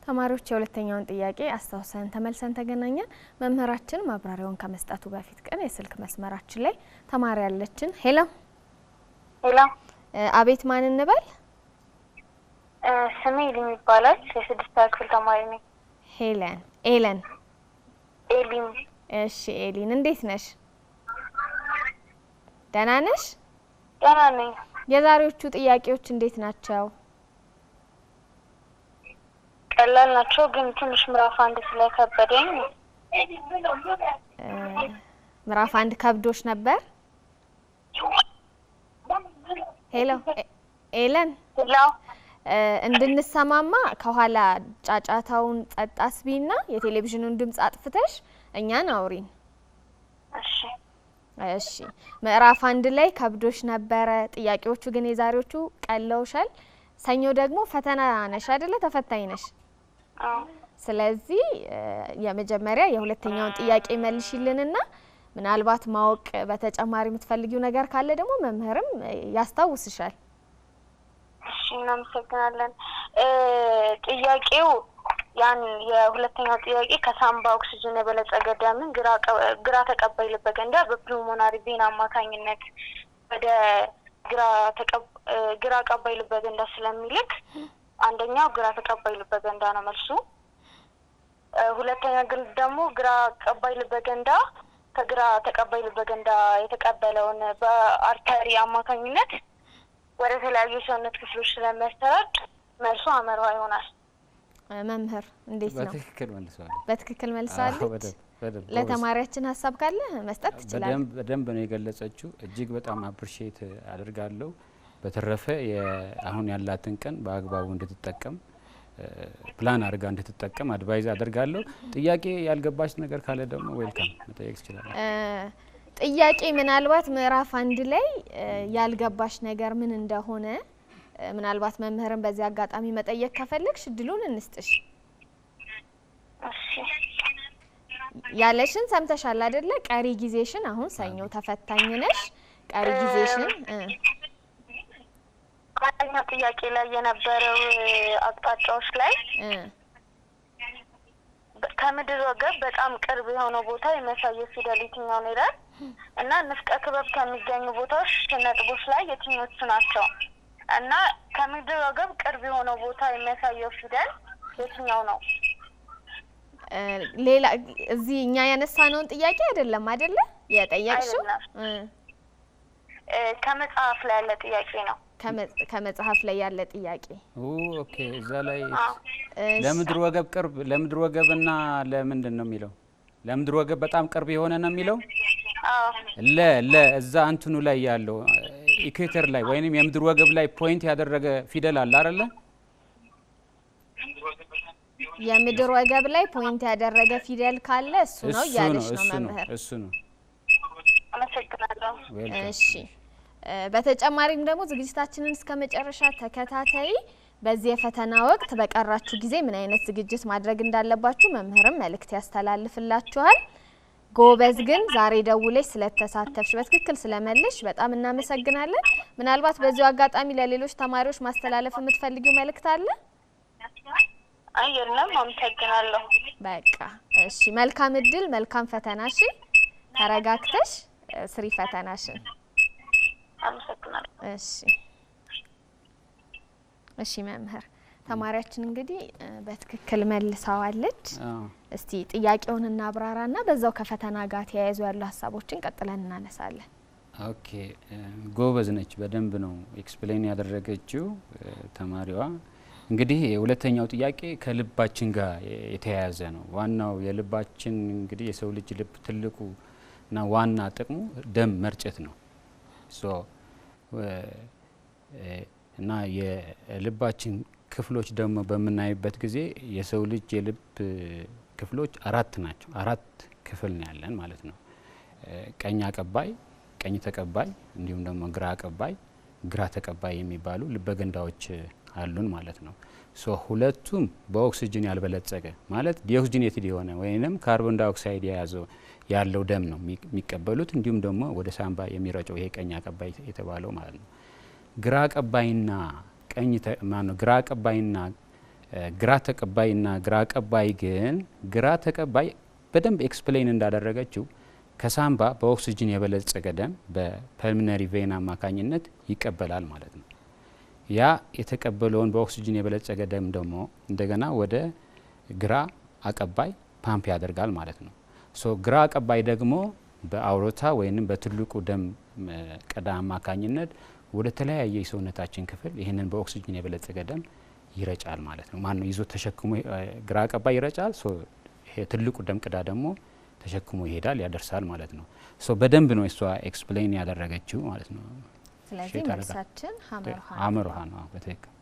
ተማሪዎች የሁለተኛውን ጥያቄ አስተዋውሰን ተመልሰን ተገናኘን። መምህራችን ማብራሪያውን ከመስጠቱ በፊት ግን የስልክ መስመራችን ላይ ተማሪ ያለችን። ሄሎ ሄሎ። አቤት፣ ማን እንበል? ስሜ ኤሊን ይባላል። የስድስተኛ ክፍል ተማሪ ነኝ። ሄለን ኤለን? ኤሊን። እሺ ኤሊን፣ እንዴት ነሽ? ደህና ነሽ? ደህና ነኝ። የዛሬዎቹ ጥያቄዎች እንዴት ናቸው? ቀላል ናቸው፣ ግን ትንሽ ምዕራፍ 1 ስለከበደኝ። ምዕራፍ 1 ከብዶሽ ነበር? ሄሎ ኤለን? ሄሎ። እንድንሰማማ ከኋላ ጫጫታውን ጸጥ አስቢና የቴሌቪዥኑን ድምጽ አጥፍተሽ እኛን አውሪን። እሺ እሺ። ምዕራፍ 1 ላይ ከብዶሽ ነበረ። ጥያቄዎቹ ግን የዛሬዎቹ ቀለውሻል። ሰኞ ደግሞ ፈተና ነሽ አይደለ? ተፈታኝ ነሽ። ስለዚህ የመጀመሪያ የሁለተኛውን ጥያቄ መልሽልንና ምናልባት ማወቅ በተጨማሪ የምትፈልጊው ነገር ካለ ደግሞ መምህርም ያስታውስሻል። እሺ፣ እናመሰግናለን። ጥያቄው ያን የሁለተኛው ጥያቄ ከሳምባ ኦክሲጅን የበለጸገ ደምን ግራ ተቀባይ ልበ ገንዳ በፕሉሞናሪ ቬን አማካኝነት ወደ ግራ አቀባይ ልበ ገንዳ ስለሚልክ አንደኛው ግራ ተቀባይ ልበ ገንዳ ነው መልሱ። ሁለተኛ ግን ደግሞ ግራ አቀባይ ልበ ገንዳ ከግራ ተቀባይ ልበ ገንዳ የተቀበለውን በአርተሪ አማካኝነት ወደ ተለያዩ ሰውነት ክፍሎች ስለሚያስተላልፍ መልሱ አመርዋ ይሆናል። መምህር እንዴት ነው? በትክክል መልሰዋል። በትክክል መልሰዋለች። ለተማሪያችን ሀሳብ ካለ መስጠት ትችላለህ። በደንብ ነው የገለጸችው። እጅግ በጣም አፕሪሺየት አድርጋለሁ። በተረፈ አሁን ያላትን ቀን በአግባቡ እንድትጠቀም ፕላን አድርጋ እንድትጠቀም አድቫይዝ አድርጋለሁ። ጥያቄ ያልገባች ነገር ካለ ደግሞ ዌልካም መጠየቅ ትችላለህ። ጥያቄ ምናልባት ምዕራፍ 1 ላይ ያልገባሽ ነገር ምን እንደሆነ ምናልባት መምህርን በዚህ አጋጣሚ መጠየቅ ከፈለግሽ እድሉን እንስጥሽ። እሺ፣ ያለሽን ሰምተሻል አይደለ? ቀሪ ጊዜሽን አሁን ሰኞ ተፈታኝ ነሽ። ቀሪ ጊዜሽን አንደኛው ጥያቄ ላይ የነበረው አቅጣጫዎች ላይ ከምድር ወገብ በጣም ቅርብ የሆነው ቦታ የሚያሳየው ፊደል የትኛው ነው ይላል እና ንፍቀ ክበብ ከሚገኙ ቦታዎች ነጥቦች ላይ የትኞቹ ናቸው? እና ከምድር ወገብ ቅርብ የሆነው ቦታ የሚያሳየው ፊደል የትኛው ነው? ሌላ እዚህ እኛ ያነሳነውን ጥያቄ አይደለም አይደለ የጠየቅሽው? ከመጽሐፍ ላይ ያለ ጥያቄ ነው። ከመጽሐፍ ላይ ያለ ጥያቄ። ኦኬ። እዛ ላይ ለምድር ወገብ ቅርብ፣ ለምድር ወገብና ለምንድን ነው የሚለው? ለምድር ወገብ በጣም ቅርብ የሆነ ነው የሚለው? እዛ እንትኑ ላይ ያለው ኢኩዌተር ላይ ወይንም የምድር ወገብ ላይ ፖይንት ያደረገ ፊደል አለ አይደለ? የምድር ወገብ ላይ ፖይንት ያደረገ ፊደል ካለ እሱ ነው ያለሽ ነው መምህር። እሱ ነው። አመሰግናለሁ። እሺ። በተጨማሪም ደግሞ ዝግጅታችንን እስከመጨረሻ ተከታታይ። በዚህ የፈተና ወቅት በቀራችሁ ጊዜ ምን አይነት ዝግጅት ማድረግ እንዳለባችሁ መምህርም መልእክት ያስተላልፍላችኋል። ጎበዝ ግን ዛሬ ደውለሽ ስለተሳተፍሽ በትክክል ስለመልሽ በጣም እናመሰግናለን። ምናልባት በዚሁ አጋጣሚ ለሌሎች ተማሪዎች ማስተላለፍ የምትፈልጊው መልእክት አለ? አይ የለም፣ አመሰግናለሁ። በቃ እሺ፣ መልካም እድል፣ መልካም ፈተና። እሺ፣ ተረጋግተሽ ስሪ ፈተናሽን። አመሰግናለሁ። እሺ መምህር፣ ተማሪያችን እንግዲህ በትክክል መልሳዋለች። እስቲ ጥያቄውን እናብራራና በዛው ከፈተና ጋር ተያይዞ ያሉ ሀሳቦችን ቀጥለን እናነሳለን። ኦኬ፣ ጎበዝ ነች። በደንብ ነው ኤክስፕሌን ያደረገችው ተማሪዋ። እንግዲህ የሁለተኛው ጥያቄ ከልባችን ጋር የተያያዘ ነው። ዋናው የልባችን እንግዲህ የሰው ልጅ ልብ ትልቁ እና ዋና ጥቅሙ ደም መርጨት ነው። እና የልባችን ክፍሎች ደግሞ በምናይበት ጊዜ የሰው ልጅ የልብ ክፍሎች 4 ናቸው። 4 ክፍል ነው ያለን ማለት ነው። ቀኝ አቀባይ፣ ቀኝ ተቀባይ እንዲሁም ደግሞ ግራ አቀባይ፣ ግራ ተቀባይ የሚባሉ ልበገንዳዎች አሉን ማለት ነው። ሁለቱም በኦክሲጅን ያልበለጸገ ማለት ዲኦክሲጅኔትድ የሆነ ወይንም ካርቦን ዳይኦክሳይድ የያዘው ያለው ደም ነው የሚቀበሉት። እንዲሁም ደግሞ ወደ ሳምባ የሚረጨው ይሄ ቀኝ አቀባይ የተባለው ማለት ነው። ግራ አቀባይና ግራ አቀባይና ግራ ተቀባይና ግራ አቀባይ ግን ግራ ተቀባይ በደንብ ኤክስፕሌን እንዳደረገችው ከሳምባ በኦክሲጅን የበለጸገ ደም በፐልሞናሪ ቬን አማካኝነት ይቀበላል ማለት ነው። ያ የተቀበለውን በኦክሲጅን የበለጸገ ደም ደግሞ እንደገና ወደ ግራ አቀባይ ፓምፕ ያደርጋል ማለት ነው። ሶ ግራ አቀባይ ደግሞ በአውሮታ ወይንም በትልቁ ደም ቀዳ አማካኝነት ወደ ተለያየ የሰውነታችን ክፍል ይህንን በኦክሲጅን የበለጸገ ደም ይረጫል ማለት ነው። ማን ነው ይዞ ተሸክሞ ግራ አቀባይ ይረጫል። ሶ ይሄ ትልቁ ደም ቀዳ ደግሞ ተሸክሞ ይሄዳል ያደርሳል ማለት ነው። ሶ በደንብ ነው እሷ ኤክስፕሌን ያደረገችው ማለት ነው። ስለዚህ መልሳችን ሐመርሃ ነው በትክክል።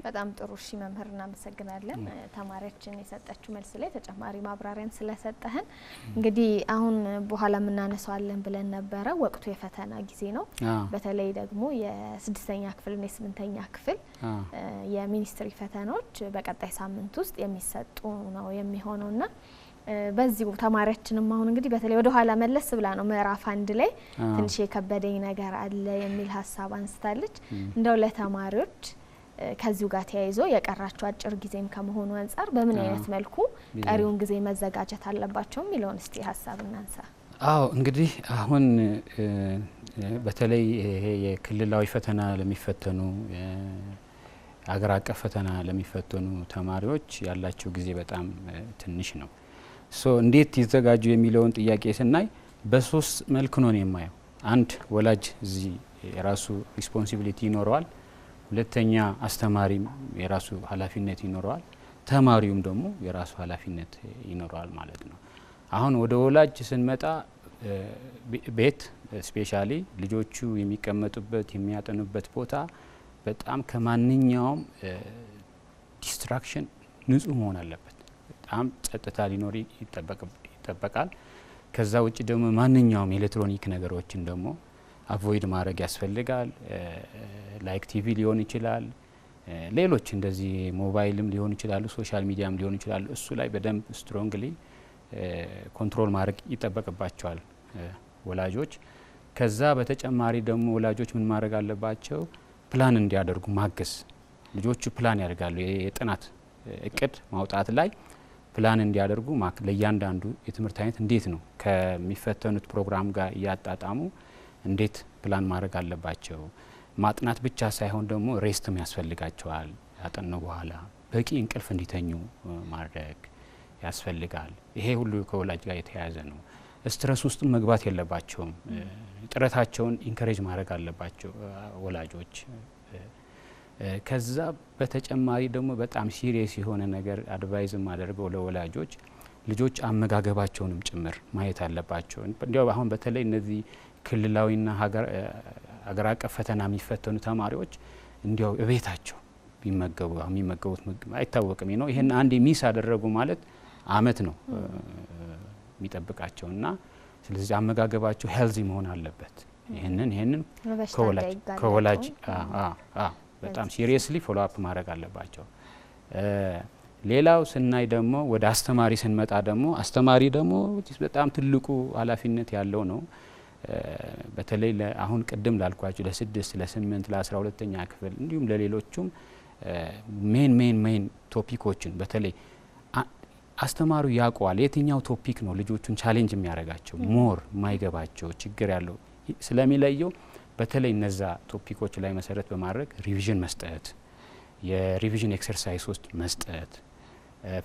በጣም ጥሩ እሺ መምህር እናመሰግናለን። ተማሪያችን የሰጠችው መልስ ላይ ተጨማሪ ማብራሪያን ስለሰጠህን እንግዲህ አሁን በኋላ ምናነሳዋለን ብለን ነበረ። ወቅቱ የፈተና ጊዜ ነው። በተለይ ደግሞ የ6ኛ ክፍልና የ8ኛ ክፍል የሚኒስትሪ ፈተናዎች በቀጣይ ሳምንት ውስጥ የሚሰጡ ነው የሚሆነውና በዚሁ ተማሪያችንም አሁን እንግዲህ በተለይ ወደ ኋላ መለስ ብላ ነው ምዕራፍ 1 ላይ ትንሽ የከበደኝ ነገር አለ የሚል ሀሳብ አንስታለች። እንደው ለተማሪዎች ከዚሁ ጋር ተያይዞ የቀራቸው አጭር ጊዜም ከመሆኑ አንፃር በምን አይነት መልኩ ቀሪውን ጊዜ መዘጋጀት አለባቸው የሚለውን እስቲ ሀሳብ እናንሳ። አዎ እንግዲህ አሁን በተለይ ይሄ የክልላዊ ፈተና ለሚፈተኑ አገር አቀፍ ፈተና ለሚፈተኑ ተማሪዎች ያላቸው ጊዜ በጣም ትንሽ ነው። ሶ እንዴት ይዘጋጁ የሚለውን ጥያቄ ስናይ በሶስት መልኩ ነው የማየው። አንድ ወላጅ እዚህ የራሱ ሪስፖንሲቢሊቲ ይኖረዋል። ሁለተኛ አስተማሪም የራሱ ኃላፊነት ይኖረዋል። ተማሪውም ደግሞ የራሱ ኃላፊነት ይኖረዋል ማለት ነው። አሁን ወደ ወላጅ ስንመጣ ቤት ስፔሻሊ ልጆቹ የሚቀመጡበት የሚያጠኑበት ቦታ በጣም ከማንኛውም ዲስትራክሽን ንጹህ መሆን አለበት። በጣም ጸጥታ ሊኖር ይጠበቃል። ከዛ ውጭ ደግሞ ማንኛውም ኤሌክትሮኒክ ነገሮችን ደግሞ አቮይድ ማድረግ ያስፈልጋል። ላይክ ቲቪ ሊሆን ይችላል፣ ሌሎች እንደዚህ ሞባይልም ሊሆን ይችላሉ፣ ሶሻል ሚዲያም ሊሆን ይችላሉ። እሱ ላይ በደንብ ስትሮንግሊ ኮንትሮል ማድረግ ይጠበቅባቸዋል ወላጆች። ከዛ በተጨማሪ ደግሞ ወላጆች ምን ማድረግ አለባቸው? ፕላን እንዲያደርጉ ማገዝ። ልጆቹ ፕላን ያደርጋሉ። የጥናት እቅድ ማውጣት ላይ ፕላን እንዲያደርጉ ለእያንዳንዱ የትምህርት አይነት እንዴት ነው ከሚፈተኑት ፕሮግራም ጋር እያጣጣሙ እንዴት ፕላን ማድረግ አለባቸው። ማጥናት ብቻ ሳይሆን ደግሞ ሬስትም ያስፈልጋቸዋል። ያጠኑ በኋላ በቂ እንቅልፍ እንዲተኙ ማድረግ ያስፈልጋል። ይሄ ሁሉ ከወላጅ ጋር የተያያዘ ነው። ስትረስ ውስጥ መግባት የለባቸውም። ጥረታቸውን ኢንከሬጅ ማድረግ አለባቸው ወላጆች። ከዛ በተጨማሪ ደግሞ በጣም ሲሪየስ የሆነ ነገር አድቫይዝ ማድረገው ለወላጆች ልጆች አመጋገባቸውንም ጭምር ማየት አለባቸው። እንዲያው አሁን በተለይ እነዚህ ክልላዊና ሀገር አቀፍ ፈተና የሚፈተኑ ተማሪዎች እንዲያው እቤታቸው ቢመገቡ የሚመገቡት ምግብ አይታወቅም ነው። ይሄን አንድ ሚስ አደረጉ ማለት አመት ነው የሚጠብቃቸውና ስለዚህ አመጋገባቸው ሄልዚ መሆን አለበት። ይሄንን ከወላጅ በጣም ሲሪየስሊ ፎሎ አፕ ማድረግ አለባቸው። ሌላው ስናይ ደግሞ ወደ አስተማሪ ስንመጣ ደግሞ አስተማሪ ደግሞ በጣም ትልቁ ኃላፊነት ያለው ነው። በተለይ አሁን ቅድም ላልኳችሁ ለ6 ለ8 ለ12ኛ ክፍል እንዲሁም ለሌሎቹም ሜን ቶፒኮችን በተለይ አስተማሪው ያውቀዋል የትኛው ቶፒክ ነው ልጆቹን ቻሌንጅ የሚያደርጋቸው ሞር ማይገባቸው ችግር ያለው ስለሚለየው በተለይ እነዛ ቶፒኮች ላይ መሰረት በማድረግ ሪቪዥን መስጠት፣ የሪቪዥን ኤክሰርሳይሶች መስጠት፣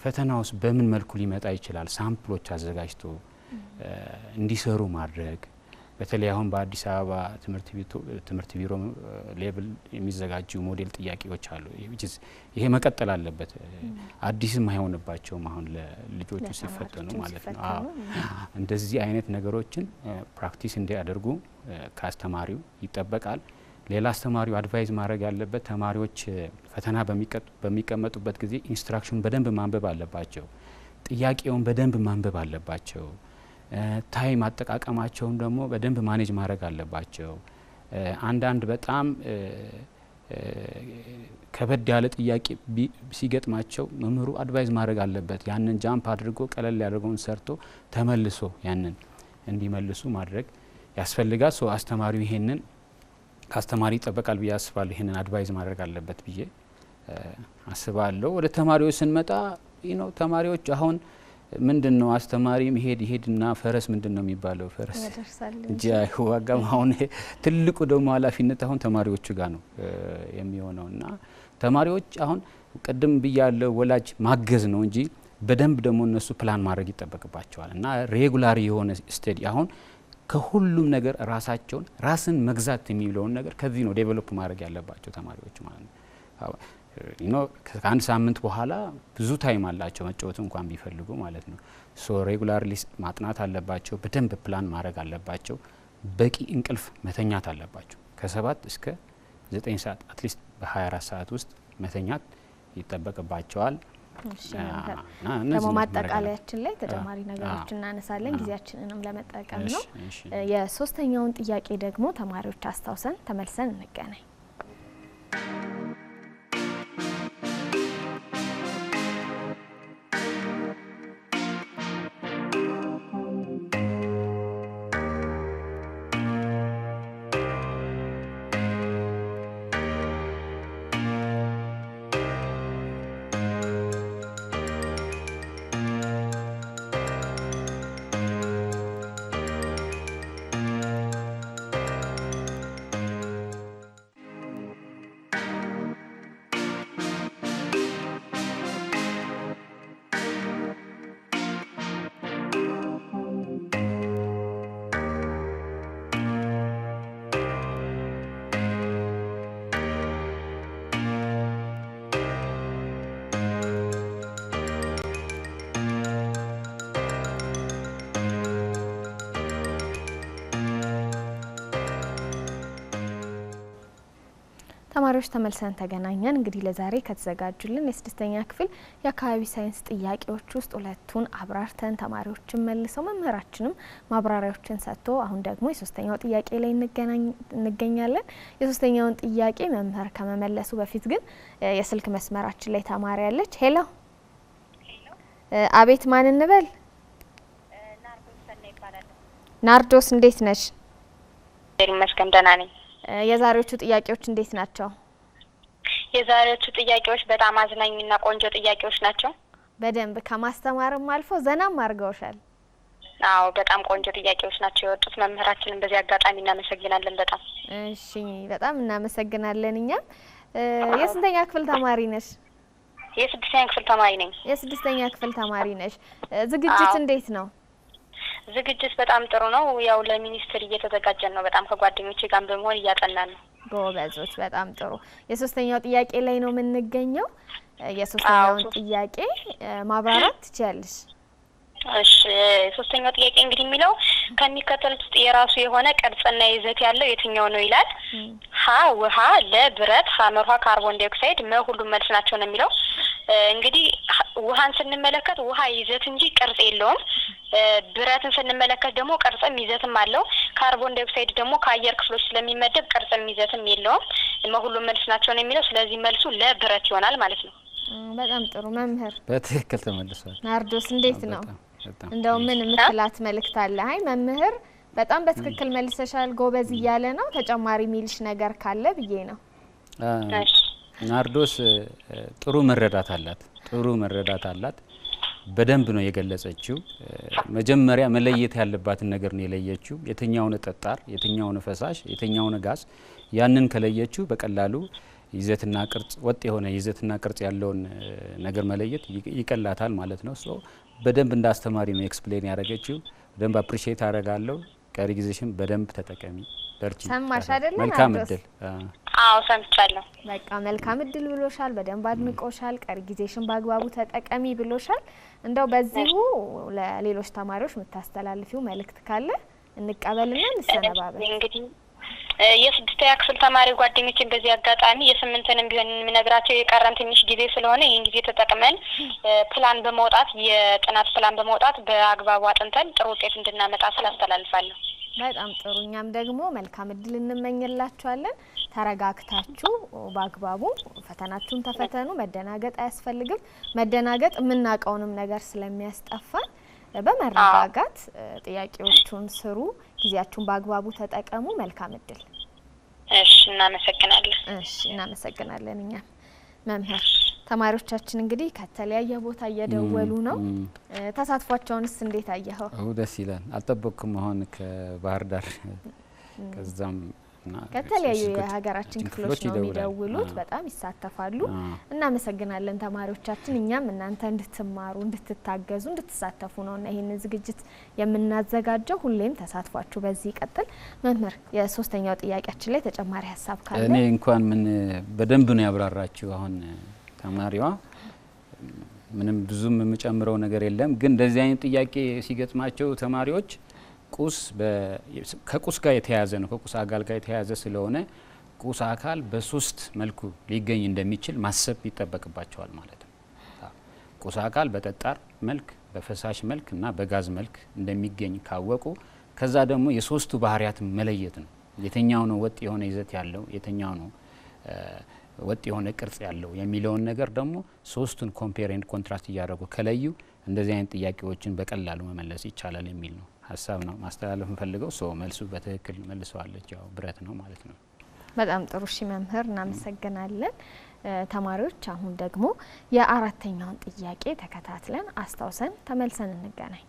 ፈተናውስ በምን መልኩ ሊመጣ ይችላል ሳምፕሎች አዘጋጅቶ እንዲሰሩ ማድረግ። በተለይ አሁን በአዲስ አበባ ትምህርት ቢሮ ሌቭል የሚዘጋጁ ሞዴል ጥያቄዎች አሉ። ይሄ መቀጠል አለበት። አዲስም አይሆንባቸውም አሁን ለልጆቹ ሲፈተኑ ማለት ነው። እንደዚህ አይነት ነገሮችን ፕራክቲስ እንዲያደርጉ ከአስተማሪው ይጠበቃል። ሌላ አስተማሪው አድቫይዝ ማድረግ ያለበት ተማሪዎች ፈተና በሚቀመጡበት ጊዜ ኢንስትራክሽን በደንብ ማንበብ አለባቸው። ጥያቄውን በደንብ ማንበብ አለባቸው። ታይም አጠቃቀማቸውን ደግሞ በደንብ ማኔጅ ማድረግ አለባቸው። አንዳንድ በጣም ከበድ ያለ ጥያቄ ሲገጥማቸው መምህሩ አድቫይዝ ማድረግ አለበት። ያንን ጃምፕ አድርጎ ቀለል ያደርገውን ሰርቶ ተመልሶ ያንን እንዲመልሱ ማድረግ ያስፈልጋል። ሶ አስተማሪው ይሄንን ከአስተማሪ ይጠበቃል ብዬ አስባለሁ። ይሄንን አድቫይዝ ማድረግ አለበት ብዬ አስባለሁ። ወደ ተማሪዎች ስንመጣ ተማሪዎች አሁን ምንድነው አስተማሪ ይሄድና ፈረስ ምንድነው የሚባለው ፈረስ እንጂ አይዋጋም። አሁን ትልቁ ደግሞ ኃላፊነት አሁን ተማሪዎቹ ጋር ነው የሚሆነውና ተማሪዎች አሁን ቀደም ብያለሁ ወላጅ ማገዝ ነው እንጂ በደንብ ደግሞ እነሱ ፕላን ማድረግ ይጠበቅባቸዋል እና ሬጉላር የሆነ ስተዲ አሁን ከሁሉም ነገር ራስን መግዛት የሚለውን ነገር ከዚህ ነው ዴቨሎፕ ማድረግ ያለባቸው ተማሪዎች ማለት ነው። ከአንድ ሳምንት በኋላ ብዙ ታይም አላቸው መጫወት እንኳን ቢፈልጉ ማለት ነው። ሶ ሬጉላርሊ ማጥናት አለባቸው፣ በደንብ ፕላን ማድረግ አለባቸው፣ በቂ እንቅልፍ መተኛት አለባቸው። ከ7 እስከ 9 ሰዓት አትሊስት በ24 ሰዓት ውስጥ መተኛት ይጠበቅባቸዋል። ደግሞ ማጠቃለያችን ላይ ተጨማሪ ነገሮችን እናነሳለን ጊዜያችንንም ለመጠቀም ነው። የሶስተኛውን ጥያቄ ደግሞ ተማሪዎች አስታውሰን ተመልሰን እንገናኝ። ተማሪዎች ተመልሰን ተገናኘን። እንግዲህ ለዛሬ ከተዘጋጁልን የስድስተኛ ክፍል የአካባቢ ሳይንስ ጥያቄዎች ውስጥ ሁለቱን አብራርተን ተማሪዎችን መልሰው መምህራችንም ማብራሪያዎችን ሰጥቶ አሁን ደግሞ የሶስተኛው ጥያቄ ላይ እንገኛለን። የሶስተኛውን ጥያቄ መምህር ከመመለሱ በፊት ግን የስልክ መስመራችን ላይ ተማሪ ያለች። ሄሎ አቤት፣ ማን እንበል? ናርዶስ ሰነ ይባላል። ናርዶስ እንዴት ነሽ? መስከም ደህና ነኝ። የዛሬዎቹ ጥያቄዎች እንዴት ናቸው? የዛሬዎቹ ጥያቄዎች በጣም አዝናኝና ቆንጆ ጥያቄዎች ናቸው። በደንብ ከማስተማርም አልፎ ዘናም አድርገውሻል። አዎ በጣም ቆንጆ ጥያቄዎች ናቸው የወጡት። መምህራችንን በዚህ አጋጣሚ እናመሰግናለን በጣም። እሺ በጣም እናመሰግናለን። እኛም የስንተኛ ክፍል ተማሪ ነሽ? የስድስተኛ ክፍል ተማሪ ነኝ። የስድስተኛ ክፍል ተማሪ ነሽ። ዝግጅት እንዴት ነው? ዝግጅት በጣም ጥሩ ነው። ያው ለሚኒስትር እየተዘጋጀን ነው። በጣም ከጓደኞቼ ጋር በመሆን እያጠናን ነው። ጎበዞች፣ በጣም ጥሩ። የሶስተኛው ጥያቄ ላይ ነው የምንገኘው። የሶስተኛውን ጥያቄ ማብራራት ትችያለሽ? እሺ ሶስተኛው ጥያቄ እንግዲህ የሚለው ከሚከተሉት ውስጥ የራሱ የሆነ ቅርጽና ይዘት ያለው የትኛው ነው ይላል። ሀ ውሃ፣ ለ ብረት፣ ሐመር ውሃ ካርቦን ዳይኦክሳይድ፣ መ ሁሉም መልስ ናቸው ነው የሚለው። እንግዲህ ውሃን ስንመለከት ውሃ ይዘት እንጂ ቅርጽ የለውም። ብረትን ስንመለከት ደግሞ ቅርጽም ይዘትም አለው። ካርቦን ዳይኦክሳይድ ደግሞ ከአየር ክፍሎች ስለሚመደብ ቅርጽም ይዘትም የለውም። መ ሁሉም መልስ ናቸው ነው የሚለው። ስለዚህ መልሱ ለብረት ይሆናል ማለት ነው። በጣም ጥሩ መምህር፣ በትክክል ተመልሷል። ናርዶስ እንዴት ነው? እንደው ምን ምክላት መልእክት አለ? አይ መምህር በጣም በትክክል መልሰሻል ጎበዝ እያለ ነው። ተጨማሪ ሚልሽ ነገር ካለ ብዬ ነው። ናርዶስ ጥሩ መረዳት አላት። በደንብ ነው የገለጸችው። መጀመሪያ መለየት ያለባትን ነገር ነው የለየችው። የትኛው ነው ጠጣር፣ የትኛው ነው ፈሳሽ፣ የትኛው ነው ጋዝ። ያንን ከለየችው በቀላሉ ይዘትና ቅርጽ ወጥ የሆነ ይዘትና ቅርጽ ያለውን ነገር መለየት ይቀላታል ማለት ነው። ሶ በደንብ እንዳስተማሪ ነው ኤክስፕሌን ያደረገችው። በደንብ አፕሪሺየት አደርጋለሁ። ቀሪ ጊዜሽን በደንብ ተጠቀሚ። በርቺ። ሰማሽ አይደል? መልካም እድል። አዎ ሰምቻለሁ። በቃ መልካም እድል ብሎሻል። በደንብ አድንቆሻል። ቀሪ ጊዜሽን በአግባቡ ተጠቀሚ ብሎሻል። እንደው በዚሁ ለሌሎች ተማሪዎች የምታስተላልፊው መልእክት ካለ እንቀበልና እንሰነባበት። እንግዲህ የስድስተኛ ክፍል ተማሪ ጓደኞችን በዚህ አጋጣሚ የስምንትንም ቢሆን የምነግራቸው የቀረን ትንሽ ጊዜ ስለሆነ ይህን ጊዜ ተጠቅመን ፕላን በመውጣት የጥናት ፕላን በመውጣት በአግባቡ አጥንተን ጥሩ ውጤት እንድናመጣ ስላስተላልፋለሁ። በጣም ጥሩ። እኛም ደግሞ መልካም እድል እንመኝላችኋለን። ተረጋግታችሁ በአግባቡ ፈተናችሁን ተፈተኑ። መደናገጥ አያስፈልግም። መደናገጥ የምናውቀውንም ነገር ስለሚያስጠፋን በመረጋጋት ጥያቄዎቹን ስሩ። ጊዜያችሁን በአግባቡ ተጠቀሙ። መልካም እድል። እሺ እናመሰግናለን። እኛም መምህር ተማሪዎቻችን እንግዲህ ከተለያየ ቦታ እየደወሉ ነው። ተሳትፏቸውንስ እንዴት አየኸው? ደስ ይላል። አልጠበቅኩም። አሁን ከባህር ዳር ከዛም ከተለያዩ የሀገራችን ክፍሎች ነው የሚደውሉት። በጣም ይሳተፋሉ። እናመሰግናለን ተማሪዎቻችን። እኛም እናንተ እንድትማሩ፣ እንድትታገዙ፣ እንድትሳተፉ ነውና ይሄንን ዝግጅት የምናዘጋጀው። ሁሌም ተሳትፏችሁ በዚህ ይቀጥል። መምህር የሶስተኛው ጥያቄያችን ላይ ተጨማሪ ሀሳብ ካለ? እኔ እንኳን ምን በደንብ ነው ያብራራችሁ። አሁን ተማሪዋ ምንም ብዙም የምጨምረው ነገር የለም። ግን እንደዚህ አይነት ጥያቄ ሲገጥማቸው ተማሪዎች ከቁስ ጋር የተያያዘ ነው፣ ከቁስ አካል ጋር የተያያዘ ስለሆነ ቁስ አካል በሶስት መልኩ ሊገኝ እንደሚችል ማሰብ ይጠበቅባቸዋል ማለት ነው። ቁስ አካል በጠጣር መልክ፣ በፈሳሽ መልክ እና በጋዝ መልክ እንደሚገኝ ካወቁ ከዛ ደግሞ የሶስቱ ባህሪያት መለየት ነው። የትኛው ነው ወጥ የሆነ ይዘት ያለው፣ የትኛው ነው ወጥ የሆነ ቅርጽ ያለው የሚለውን ነገር ደግሞ ሶስቱን ኮምፔር ኤንድ ኮንትራስት እያደረጉ ከለዩ እንደዚህ አይነት ጥያቄዎችን በቀላሉ መመለስ ይቻላል የሚል ነው ሀሳብ ነው ማስተላለፍ እንፈልገው። መልሱ በትክክል መልሰዋለች። ያው ብረት ነው ማለት ነው። በጣም ጥሩ። እሺ መምህር እናመሰግናለን። ተማሪዎች አሁን ደግሞ የአራተኛውን ጥያቄ ተከታትለን አስታውሰን ተመልሰን እንገናኝ።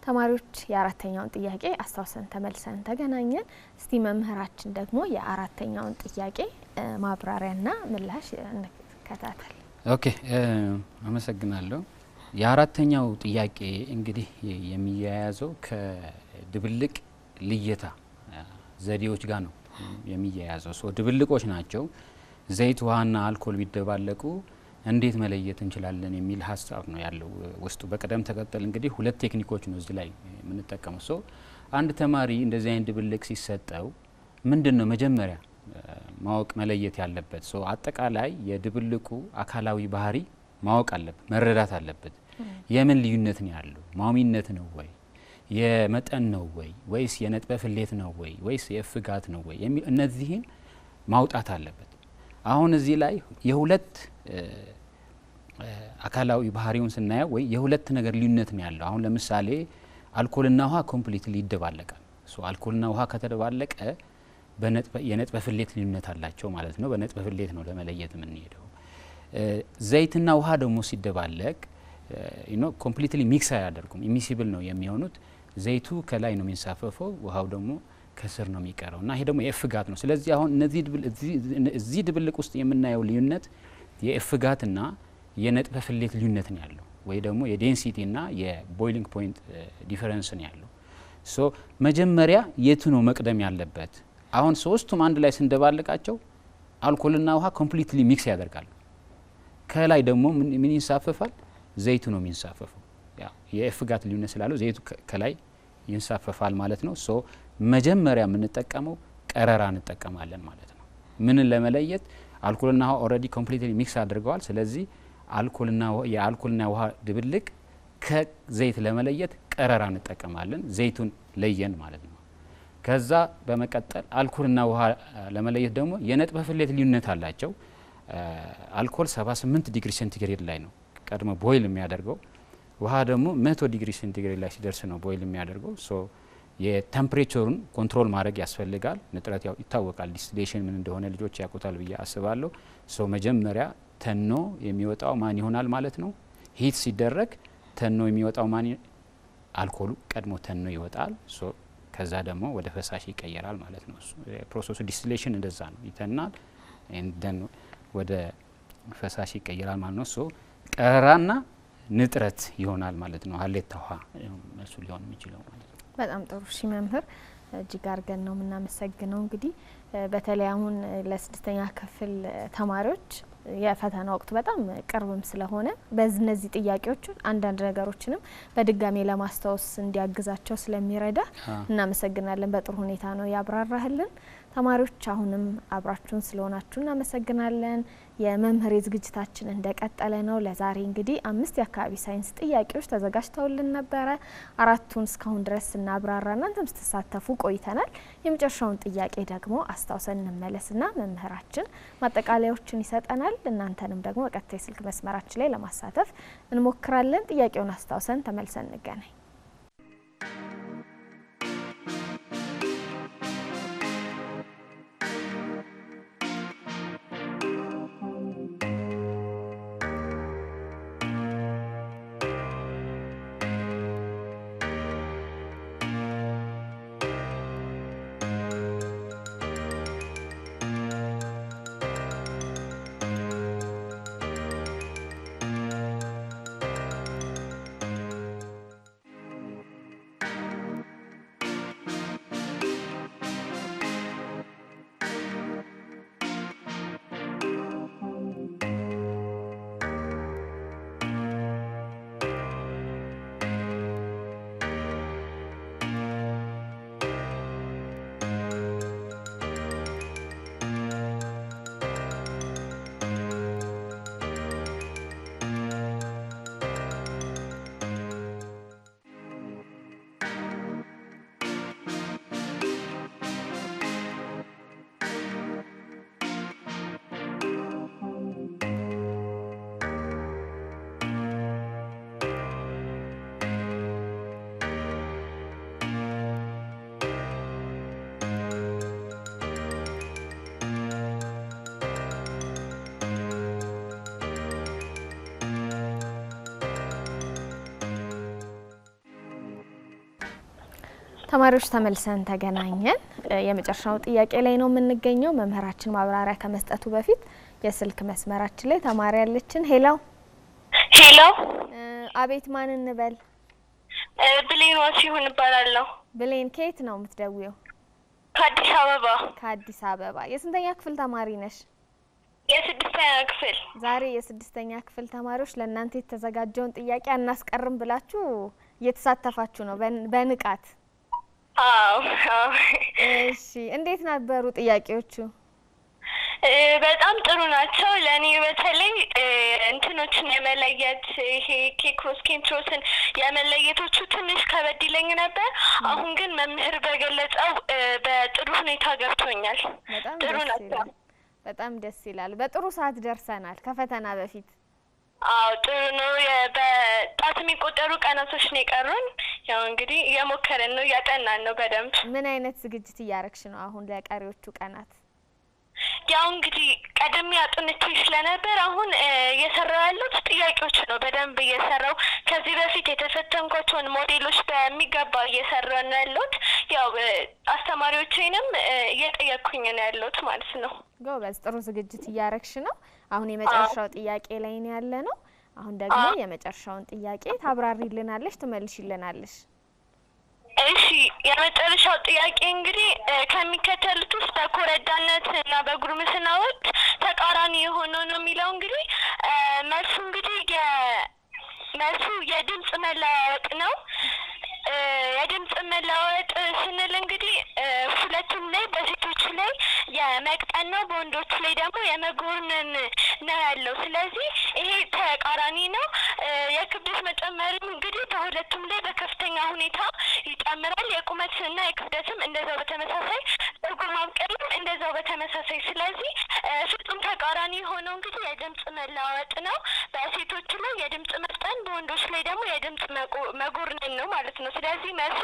ተማሪዎች የአራተኛውን ጥያቄ አስታውሰን ተመልሰን ተገናኘን። እስቲ መምህራችን ደግሞ የአራተኛውን ጥያቄ ማብራሪያና ምላሽ እንከታተል። ኦኬ አመሰግናለሁ። የአራተኛው ጥያቄ እንግዲህ የሚያያዘው ከድብልቅ ልየታ ዘዴዎች ጋር ነው የሚያያዘው። ድብልቆች ናቸው። ዘይት፣ ውሃና አልኮል ቢደባለቁ እንዴት መለየት እንችላለን የሚል ሀሳብ ነው ያለው ውስጡ። በቀደም ተከተል እንግዲህ ሁለት ቴክኒኮች ነው እዚህ ላይ የምንጠቀመው። አንድ ተማሪ እንደዚህ አይነት ድብልቅ ሲሰጠው ምንድነው መጀመሪያ ማወቅ መለየት ያለበት? አጠቃላይ የድብልቁ አካላዊ ባህሪ ማወቅ አለበት፣ መረዳት አለበት። የምን ልዩነት ነው ያለው? ማሚነት ነው ወይ? የመጠን ነው ወይ? ወይስ የነጥበ ፍሌት ነው ወይ? ወይስ የፍጋት ነው ወይ? እነዚህን ማውጣት አለበት። አሁን እዚህ ላይ የሁለት አካላዊ ባህሪውን ስናየው ወይ የሁለት ነገር ልዩነት ነው ያለው። አሁን ለምሳሌ አልኮልና ውሃ ኮምፕሊትሊ ይደባለቃል። አልኮልና ውሃ ከተደባለቀ የነጥበ ፍሌት ልዩነት አላቸው ማለት ነው። በነጥበ ፍሌት ነው ለመለየት የምንሄደው። ዘይትና ውሃ ደግሞ ሲደባለቅ ኮምፕሊትሊ ሚክስ አያደርጉም፣ ኢሚሲብል ነው የሚሆኑት። ዘይቱ ከላይ ነው የሚንሳፈፈው፣ ውሃው ደግሞ ከስር ነው የሚቀረው እና ይሄ ደግሞ የፍጋት ነው። ስለዚህ አሁን እዚህ ድብልቅ ውስጥ የምናየው ልዩነት የፍጋትና የነጥበ ፍሌት ልዩነት ነው ያለው፣ ወይ ደግሞ የዴንሲቲና የቦይሊንግ ፖይንት ዲፈረንስ ነው ያለው። መጀመሪያ የቱ ነው መቅደም ያለበት? አሁን ሶስቱም አንድ ላይ ስንደባልቃቸው አልኮልና ውሃ ኮምፕሊትሊ ሚክስ ያደርጋሉ። ከላይ ደግሞ ምን ይንሳፈፋል? ዘይቱ ነው የሚንሳፈፈው። የፍጋት ልዩነት ስላለው ዘይቱ ከላይ ይንሳፈፋል ማለት ነው። መጀመሪያ የምንጠቀመው ቀረራ እንጠቀማለን ማለት ነው። ምንን ለመለየት? አልኮልና ውሃ ኦልሬዲ ኮምፕሊትሊ ሚክስ አድርገዋል። ስለዚህ የአልኮልና ውሃ ድብልቅ ከዘይት ለመለየት ቀረራ እንጠቀማለን። ዘይቱን ለየን ማለት ነው። ከዛ በመቀጠል አልኮልና ውሃ ለመለየት ደግሞ የነጥበ ፍሌት ልዩነት አላቸው። አልኮል 78 ዲግሪ ሴንቲግሬድ ላይ ነው ቀድሞ ቦይል የሚያደርገው። ውሃ ደግሞ 100 ዲግሪ ሴንቲግሬድ ላይ ሲደርስ ነው ቦይል የሚያደርገው። የቴምፕሬቸሩን ኮንትሮል ማድረግ ያስፈልጋል። ንጥረት ይታወቃል። ዲስቲሌሽን ምን እንደሆነ ልጆች ያውቁታል ብዬ አስባለሁ። መጀመሪያ ተኖ የሚወጣው ማን ይሆናል ማለት ነው? ሂት ሲደረግ ተኖ የሚወጣው ማን? አልኮሉ ቀድሞ ተኖ ይወጣል። ከዛ ደግሞ ወደ ፈሳሽ ይቀየራል ማለት ነው። ፕሮሰሱ ዲስቲሌሽን እንደዛ ነው። ይተናል እንደን ወደ ፈሳሽ ይቀየራል ማለት ነው። ሶ ቀረራና ንጥረት ይሆናል ማለት ነው። ሀሌታ ውሃ መልሱ ሊሆን የሚችለው ማለት ነው። በጣም ጥሩ እሺ መምህር እጅግ አድርገን ነው የምናመሰግነው። እንግዲህ በተለይ አሁን ለስድስተኛ ክፍል ተማሪዎች የፈተና ወቅት በጣም ቅርብም ስለሆነ በእነዚህ ጥያቄዎች አንዳንድ ነገሮችንም በድጋሚ ለማስታወስ እንዲያግዛቸው ስለሚረዳ እናመሰግናለን። በጥሩ ሁኔታ ነው ያብራራህልን። ተማሪዎች አሁንም አብራችሁን ስለሆናችሁ እናመሰግናለን። የመምህር ዝግጅታችን እንደቀጠለ ነው። ለዛሬ እንግዲህ 5 የአካባቢ ሳይንስ ጥያቄዎች ተዘጋጅተውልን ነበረ። 4ቱን እስካሁን ድረስ እናብራራ እናንተም ስትሳተፉ ቆይተናል። የመጨረሻውን ጥያቄ ደግሞ አስታውሰን እንመለስና መምህራችን ማጠቃለያዎችን ይሰጠናል። እናንተንም ደግሞ በቀጥታ የስልክ መስመራችን ላይ ለማሳተፍ እንሞክራለን። ጥያቄውን አስታውሰን ተመልሰን እንገናኝ። ተማሪዎች ተመልሰን ተገናኘን። የመጨረሻው ጥያቄ ላይ ነው የምንገኘው። መምህራችን ማብራሪያ ከመስጠቱ በፊት የስልክ መስመራችን ላይ ተማሪ ያለችን። ሄሎ ሄሎ። አቤት፣ ማን እንበል? ብሌን ዋሲሁን እባላለሁ። ብሌን ከየት ነው የምትደውየው? ከአዲስ አበባ። ከአዲስ አበባ። የስንተኛ ክፍል ተማሪ ነሽ? የስድስተኛ ክፍል። ዛሬ የስድስተኛ ክፍል ተማሪዎች ለእናንተ የተዘጋጀውን ጥያቄ አናስቀርም ብላችሁ እየተሳተፋችሁ ነው በንቃት። አዎ። እሺ፣ እንዴት ነበሩ ጥያቄዎቹ? በጣም ጥሩ ናቸው። ለኔ በተለይ እንትኖችን የመለየት ይሄ ኬክሮስ ኬንትሮስን የመለየቶቹ ትንሽ ከበድ ይለኝ ነበር። አሁን ግን መምህር በገለጸው በጥሩ ሁኔታ ገብቶኛል። ጥሩ ናቸው። በጣም ደስ ይላል። በጥሩ ሰዓት ደርሰናል ከፈተና በፊት። አዎ ጥሩ ነው። በጣት የሚቆጠሩ ቀናቶች ነው የቀሩን። ያው እንግዲህ እየሞከረን ነው፣ እያጠናን ነው በደንብ። ምን አይነት ዝግጅት እያረግሽ ነው አሁን ለቀሪዎቹ ቀናት? ያው እንግዲህ ቀደም ያጥንቼ ስለነበር አሁን እየሰራው ያሉት ጥያቄዎች ነው በደንብ እየሰራው። ከዚህ በፊት የተፈተንኳቸውን ሞዴሎች በሚገባ እየሰራው ነው ያሉት። ያው አስተማሪዎቼንም እየጠየቅኩኝ ነው ያሉት ማለት ነው። ጎበዝ፣ ጥሩ ዝግጅት እያረግሽ ነው። አሁን የመጨረሻው ጥያቄ ላይ ነው ያለ ነው። አሁን ደግሞ የመጨረሻውን ጥያቄ ታብራሪልናለሽ፣ ትመልሽልናለሽ። እሺ፣ የመጨረሻው ጥያቄ እንግዲህ ከሚከተሉት ውስጥ በኮረዳነት እና በጉርምስና ወቅት ተቃራኒ የሆነው ነው የሚለው። እንግዲህ መልሱ የድምጽ መለዋወጥ ነው። የድምጽ መለዋወጥ ስንል እንግዲህ ሁለቱም ላይ በሴቶች ላይ የመቅጠን ነው፣ በወንዶች ላይ ደግሞ የመጎርነን ነው ያለው። ስለዚህ ይሄ ተቃራኒ ነው። የክብደት መጨመርም እንግዲህ በሁለቱም ላይ በከፍተኛ ሁኔታ ይጨምራል። የቁመትና የክብደትም እንደዛው በተመሳሳይ፣ እርጉም ማብቀልም እንደዛው በተመሳሳይ። ስለዚህ ፍጹም ተቃራኒ የሆነው እንግዲህ የድምጽ መለዋወጥ ነው። በሴቶች ላይ የድምጽ መቅጠን፣ በወንዶች ላይ ደግሞ የድምጽ መጎርነን ነው ማለት ነው። ስለዚህ መልሱ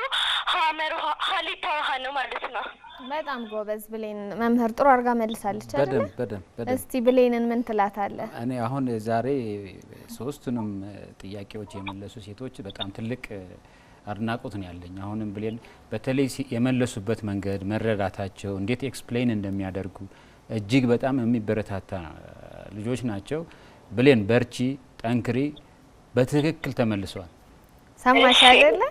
ሀሌታ ውሃ ነው ማለት ነው። በጣም ጎበዝ ብሌን። መምህር ጥሩ አድርጋ መልሳለች አይደል? በደንብ። እስቲ ብሌንን ምን ትላታለህ? እኔ አሁን ዛሬ ሶስቱንም ጥያቄዎች የመለሱ ሴቶች በጣም ትልቅ አድናቆት ነው ያለኝ። አሁንም ብሌን በተለይ የመለሱበት መንገድ መረዳታቸው እንዴት ኤክስፕሌን እንደሚያደርጉ እጅግ በጣም የሚበረታታ ልጆች ናቸው። ብሌን በርቺ፣ ጠንክሪ፣ በትክክል ተመልሰዋል። ሰማሽ አይደለ?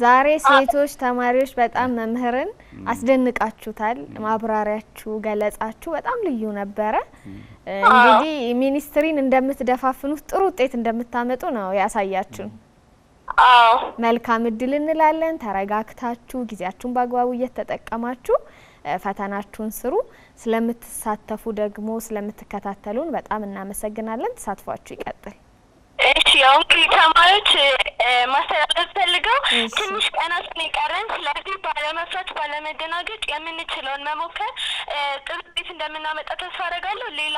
ዛሬ ሴቶች ተማሪዎች በጣም መምህርን አስደንቃችሁታል። ማብራሪያችሁ፣ ገለጻችሁ በጣም ልዩ ነበረ። እንግዲህ ሚኒስትሪን እንደምትደፋፍኑት ጥሩ ውጤት እንደምታመጡ ነው ያሳያችሁን። መልካም እድል እንላለን። ተረጋግታችሁ ጊዜያችሁን በአግባቡ እየተጠቀማችሁ ፈተናችሁን ስሩ። ስለምትሳተፉ ደግሞ ስለምትከታተሉን በጣም እናመሰግናለን። ተሳትፏችሁ ይቀጥል። እሺ ያው እንግዲህ ተማሪዎች ማስተላለፍ ፈልገው ትንሽ ቀናት ነው የቀረን። ስለዚህ ባለመፍራት ባለመደናገጥ የምንችለውን መሞከር ጥሩ ውጤት እንደምናመጣ ተስፋ አደርጋለሁ። ሌላ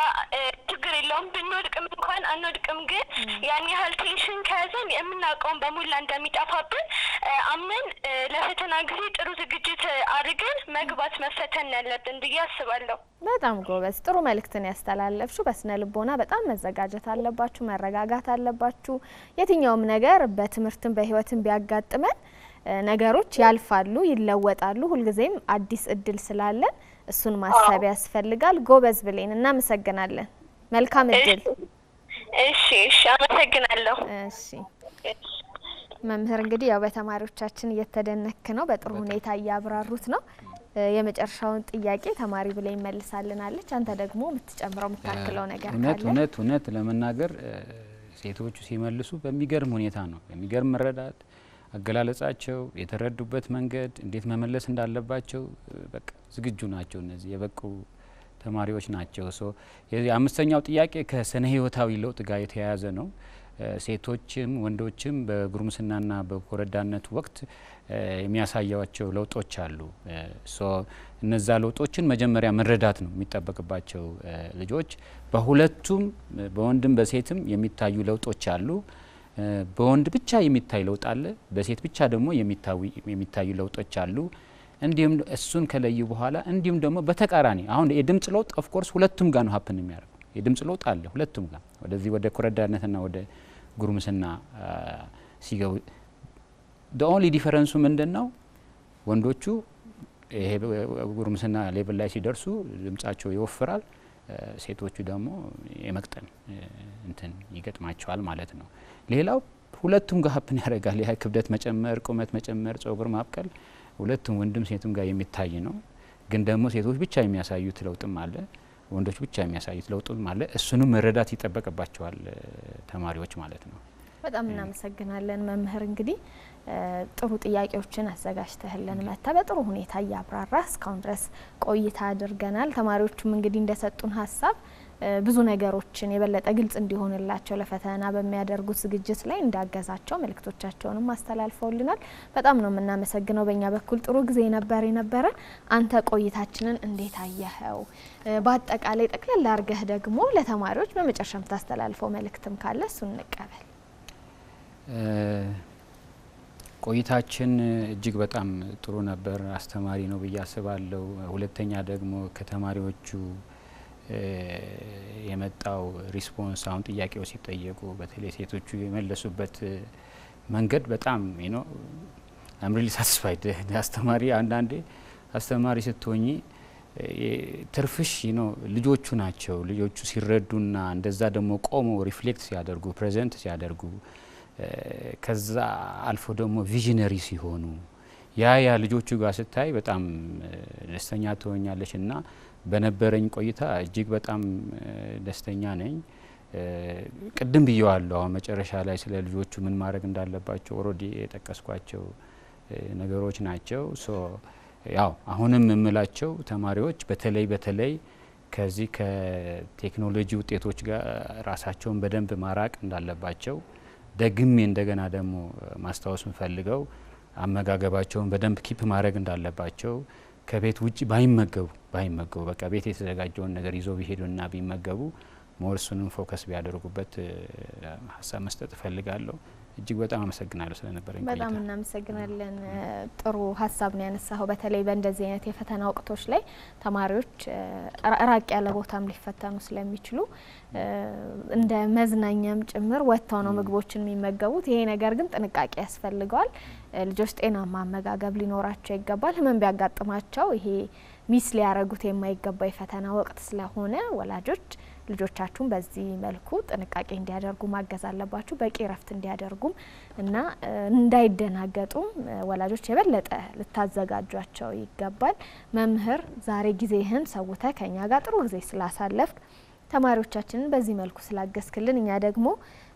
ችግር የለውም፣ ብንወድቅም እንኳን አንወድቅም። ግን ያን ያህል ቴንሽን ከያዘን የምናውቀውን በሙላ እንደሚጠፋብን አምነን ለፈተና ጊዜ ጥሩ ዝግጅት አድርገን መግባት መፈተን ያለብን ብዬ አስባለሁ። በጣም ጎበዝ፣ ጥሩ መልእክትን ያስተላለፍሹ። በስነ ልቦና በጣም መዘጋጀት አለባችሁ፣ መረጋጋት አለባችሁ። የትኛውም ነገር በትምህርትም በህይወትም ቢያጋጥመን ነገሮች ያልፋሉ፣ ይለወጣሉ። ሁልጊዜም አዲስ እድል ስላለን እሱን ማሰብ ያስፈልጋል። ጎበዝ ብሌን፣ እናመሰግናለን። መልካም እድል። እሺ እሺ፣ አመሰግናለሁ። እሺ መምህር፣ እንግዲህ ያው በተማሪዎቻችን እየተደነክ ነው፣ በጥሩ ሁኔታ እያብራሩት ነው። የመጨረሻውን ጥያቄ ተማሪ ብለኝ መልሳልናለች። አንተ ደግሞ የምትጨምረው የምታክለው ነገር ካለ? እውነት ለመናገር ሴቶቹ ሲመልሱ በሚገርም ሁኔታ ነው፣ በሚገርም መረዳት አገላለጻቸው፣ የተረዱበት መንገድ፣ እንዴት መመለስ እንዳለባቸው በቃ ዝግጁ ናቸው። እነዚህ የበቁ ተማሪዎች ናቸው። የአምስተኛው ጥያቄ ከስነ ህይወታዊ ለውጥ ጋር የተያያዘ ነው። ሴቶችም ወንዶችም በጉርምስናና በኮረዳነት ወቅት የሚያሳያቸው ለውጦች አሉ። እነዛ ለውጦችን መጀመሪያ መረዳት ነው የሚጠበቅባቸው ልጆች። በሁለቱም በወንድም በሴትም የሚታዩ ለውጦች አሉ። በወንድ ብቻ የሚታይ ለውጥ አለ፣ በሴት ብቻ ደግሞ የሚታዩ ለውጦች አሉ። እንዲሁም እሱን ከለዩ በኋላ እንዲሁም ደግሞ በተቃራኒ አሁን የድምጽ ለውጥ ኦፍ ኮርስ ሁለቱም ጋር ነው ሀፕን የሚያደርገው። የድምጽ ለውጥ አለ ሁለቱም ጋር፣ ወደዚህ ወደ ኮረዳነትና ወደ ጉርምስና ሲገቡ the only difference ምንድነው? ወንዶቹ ይሄ ጉርምስና ሌቭል ላይ ሲደርሱ ድምጻቸው ይወፍራል፣ ሴቶቹ ደግሞ የመቅጠን እንትን ይገጥማቸዋል ማለት ነው። ሌላው ሁለቱም ጋር ሀፕን ያደርጋል። ያ ክብደት መጨመር፣ ቁመት መጨመር፣ ጸጉር ማብቀል ሁለቱም ወንድም ሴቱም ጋር የሚታይ ነው። ግን ደግሞ ሴቶች ብቻ የሚያሳዩት ለውጥም አለ፣ ወንዶች ብቻ የሚያሳዩት ለውጥም አለ። እሱንም መረዳት ይጠበቅባቸዋል ተማሪዎች ማለት ነው። በጣም እናመሰግናለን መምህር። እንግዲህ ጥሩ ጥያቄዎችን አዘጋጅተህልን መጣ በጥሩ ሁኔታ እያብራራ እስካሁን ድረስ ቆይታ አድርገናል። ተማሪዎቹም እንግዲህ እንደሰጡን ሀሳብ ብዙ ነገሮችን የበለጠ ግልጽ እንዲሆንላቸው ለፈተና በሚያደርጉት ዝግጅት ላይ እንዳገዛቸው መልእክቶቻቸውንም አስተላልፈውልናል። በጣም ነው የምናመሰግነው። በእኛ በኩል ጥሩ ጊዜ ነበረ። አንተ ቆይታችንን እንዴት አየኸው? በአጠቃላይ ጠቅለል አድርገህ ደግሞ ለተማሪዎች በመጨረሻ የምታስተላልፈው መልእክትም ካለ እሱን እንቀበል። ቆይታችን እጅግ በጣም ጥሩ ነበር፣ አስተማሪ ነው ብዬ አስባለሁ። ሁለተኛ ደግሞ ከተማሪዎቹ የመጣው ሪስፖንስ አሁን ጥያቄው ሲጠየቁ በተለይ ሴቶቹ የመለሱበት መንገድ በጣም አም ሪሊ ሳቲስፋይድ። አስተማሪ አንዳንዴ አስተማሪ ስትሆኚ ትርፍሽ ልጆቹ ናቸው። ልጆቹ ሲረዱና እንደዛ ደግሞ ቆመው ሪፍሌክት ሲያደርጉ ፕሬዘንት ሲያደርጉ ከዛ አልፎ ደግሞ ቪዥነሪ ሲሆኑ ያ ልጆቹ ጋር ስታይ በጣም ደስተኛ ትሆኛለሽ። እና በነበረኝ ቆይታ እጅግ በጣም ደስተኛ ነኝ። ቅድም ብየዋለሁ፣ አሁን መጨረሻ ላይ ስለ ልጆቹ ምን ማድረግ እንዳለባቸው ኦልሬዲ የጠቀስኳቸው ነገሮች ናቸው። ያው አሁንም የምላቸው ተማሪዎች በተለይ ከዚህ ከቴክኖሎጂ ውጤቶች ጋር ራሳቸውን በደንብ ማራቅ እንዳለባቸው ደግሜ እንደገና ደግሞ ማስታወስ ምፈልገው አመጋገባቸውን በደንብ ኪፕ ማድረግ እንዳለባቸው፣ ከቤት ውጭ ባይመገቡ በቃ ቤት የተዘጋጀውን ነገር ይዘው ቢሄዱና ቢመገቡ ሞር እሱንም ፎከስ ቢያደርጉበት ሀሳብ መስጠት እፈልጋለሁ። እጅግ በጣም አመሰግናለሁ ስለነበረኝ ቆይታ። በጣም እናመሰግናለን። ጥሩ ሀሳብ ነው ያነሳው። በተለይ በእንደዚህ አይነት የፈተና ወቅቶች ላይ ተማሪዎች ራቅ ያለ ቦታም ሊፈተኑ ስለሚችሉ እንደ መዝናኛም ጭምር ወጥተው ነው ምግቦችን የሚመገቡት። ይሄ ነገር ግን ጥንቃቄ ያስፈልገዋል። ልጆች ጤናማ አመጋገብ ሊኖራቸው ይገባል። ህመም ቢያጋጥማቸው ይሄ ሚስ ሊያረጉት የማይገባ የፈተና ወቅት ስለሆነ ወላጆች ልጆቻችሁን በዚህ መልኩ ጥንቃቄ እንዲያደርጉ ማገዝ አለባችሁ። በቂ ረፍት እንዲያደርጉም እና እንዳይደናገጡ ወላጆች የበለጠ ልታዘጋጇቸው ይገባል። መምህር ዛሬ ጊዜህን ሰውተ ከኛ ጋር ጥሩ ጊዜ ስላሳለፍክ ተማሪዎቻችንን በዚህ መልኩ ስላገዝክልን እኛ ደግሞ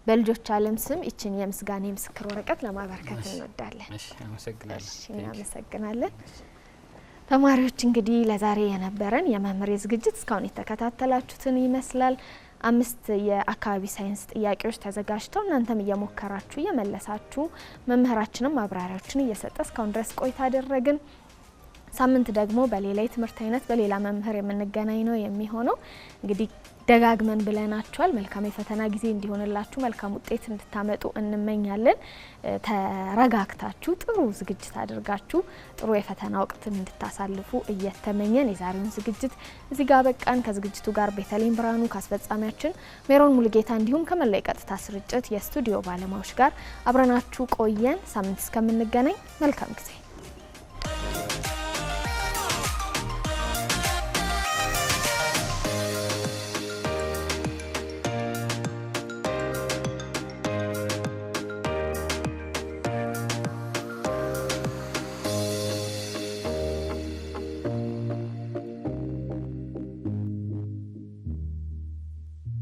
በልጆች ዓለም ስም እቺን የምስጋና የምስክር ወረቀት ለማበርከት እንወዳለን። እሺ አመሰግናለሁ። እናመሰግናለን። ተማሪዎች እንግዲህ ለዛሬ የነበረን የመምህር ዝግጅት እስካሁን የተከታተላችሁትን ይመስላል። 5 የአካባቢ ሳይንስ ጥያቄዎች ተዘጋጅተው እናንተም እየሞከራችሁ እየመለሳችሁ መምህራችንም ማብራሪያዎችን እየሰጠ እስካሁን ድረስ ቆይታ አደረግን። ሳምንት ደግሞ በሌላ የትምህርት አይነት በሌላ መምህር የምንገናኝ ነው የሚሆነው። እንግዲህ ደጋግመን ብለናችኋል። መልካም የፈተና ጊዜ እንዲሆንላችሁ መልካም ውጤት እንድታመጡ እንመኛለን። ተረጋግታችሁ ጥሩ ዝግጅት አድርጋችሁ ጥሩ የፈተና ወቅት እንድታሳልፉ እየተመኘን የዛሬውን ዝግጅት እዚህ ጋር በቃን። ከዝግጅቱ ጋር ቤተልሔም ብርሃኑ ካስፈጻሚያችን ሜሮን ሙሉጌታ እንዲሁም ከመላ የቀጥታ ስርጭት የስቱዲዮ ባለሙያዎች ጋር አብረናችሁ ቆየን። ሳምንት እስከምንገናኝ መልካም ጊዜ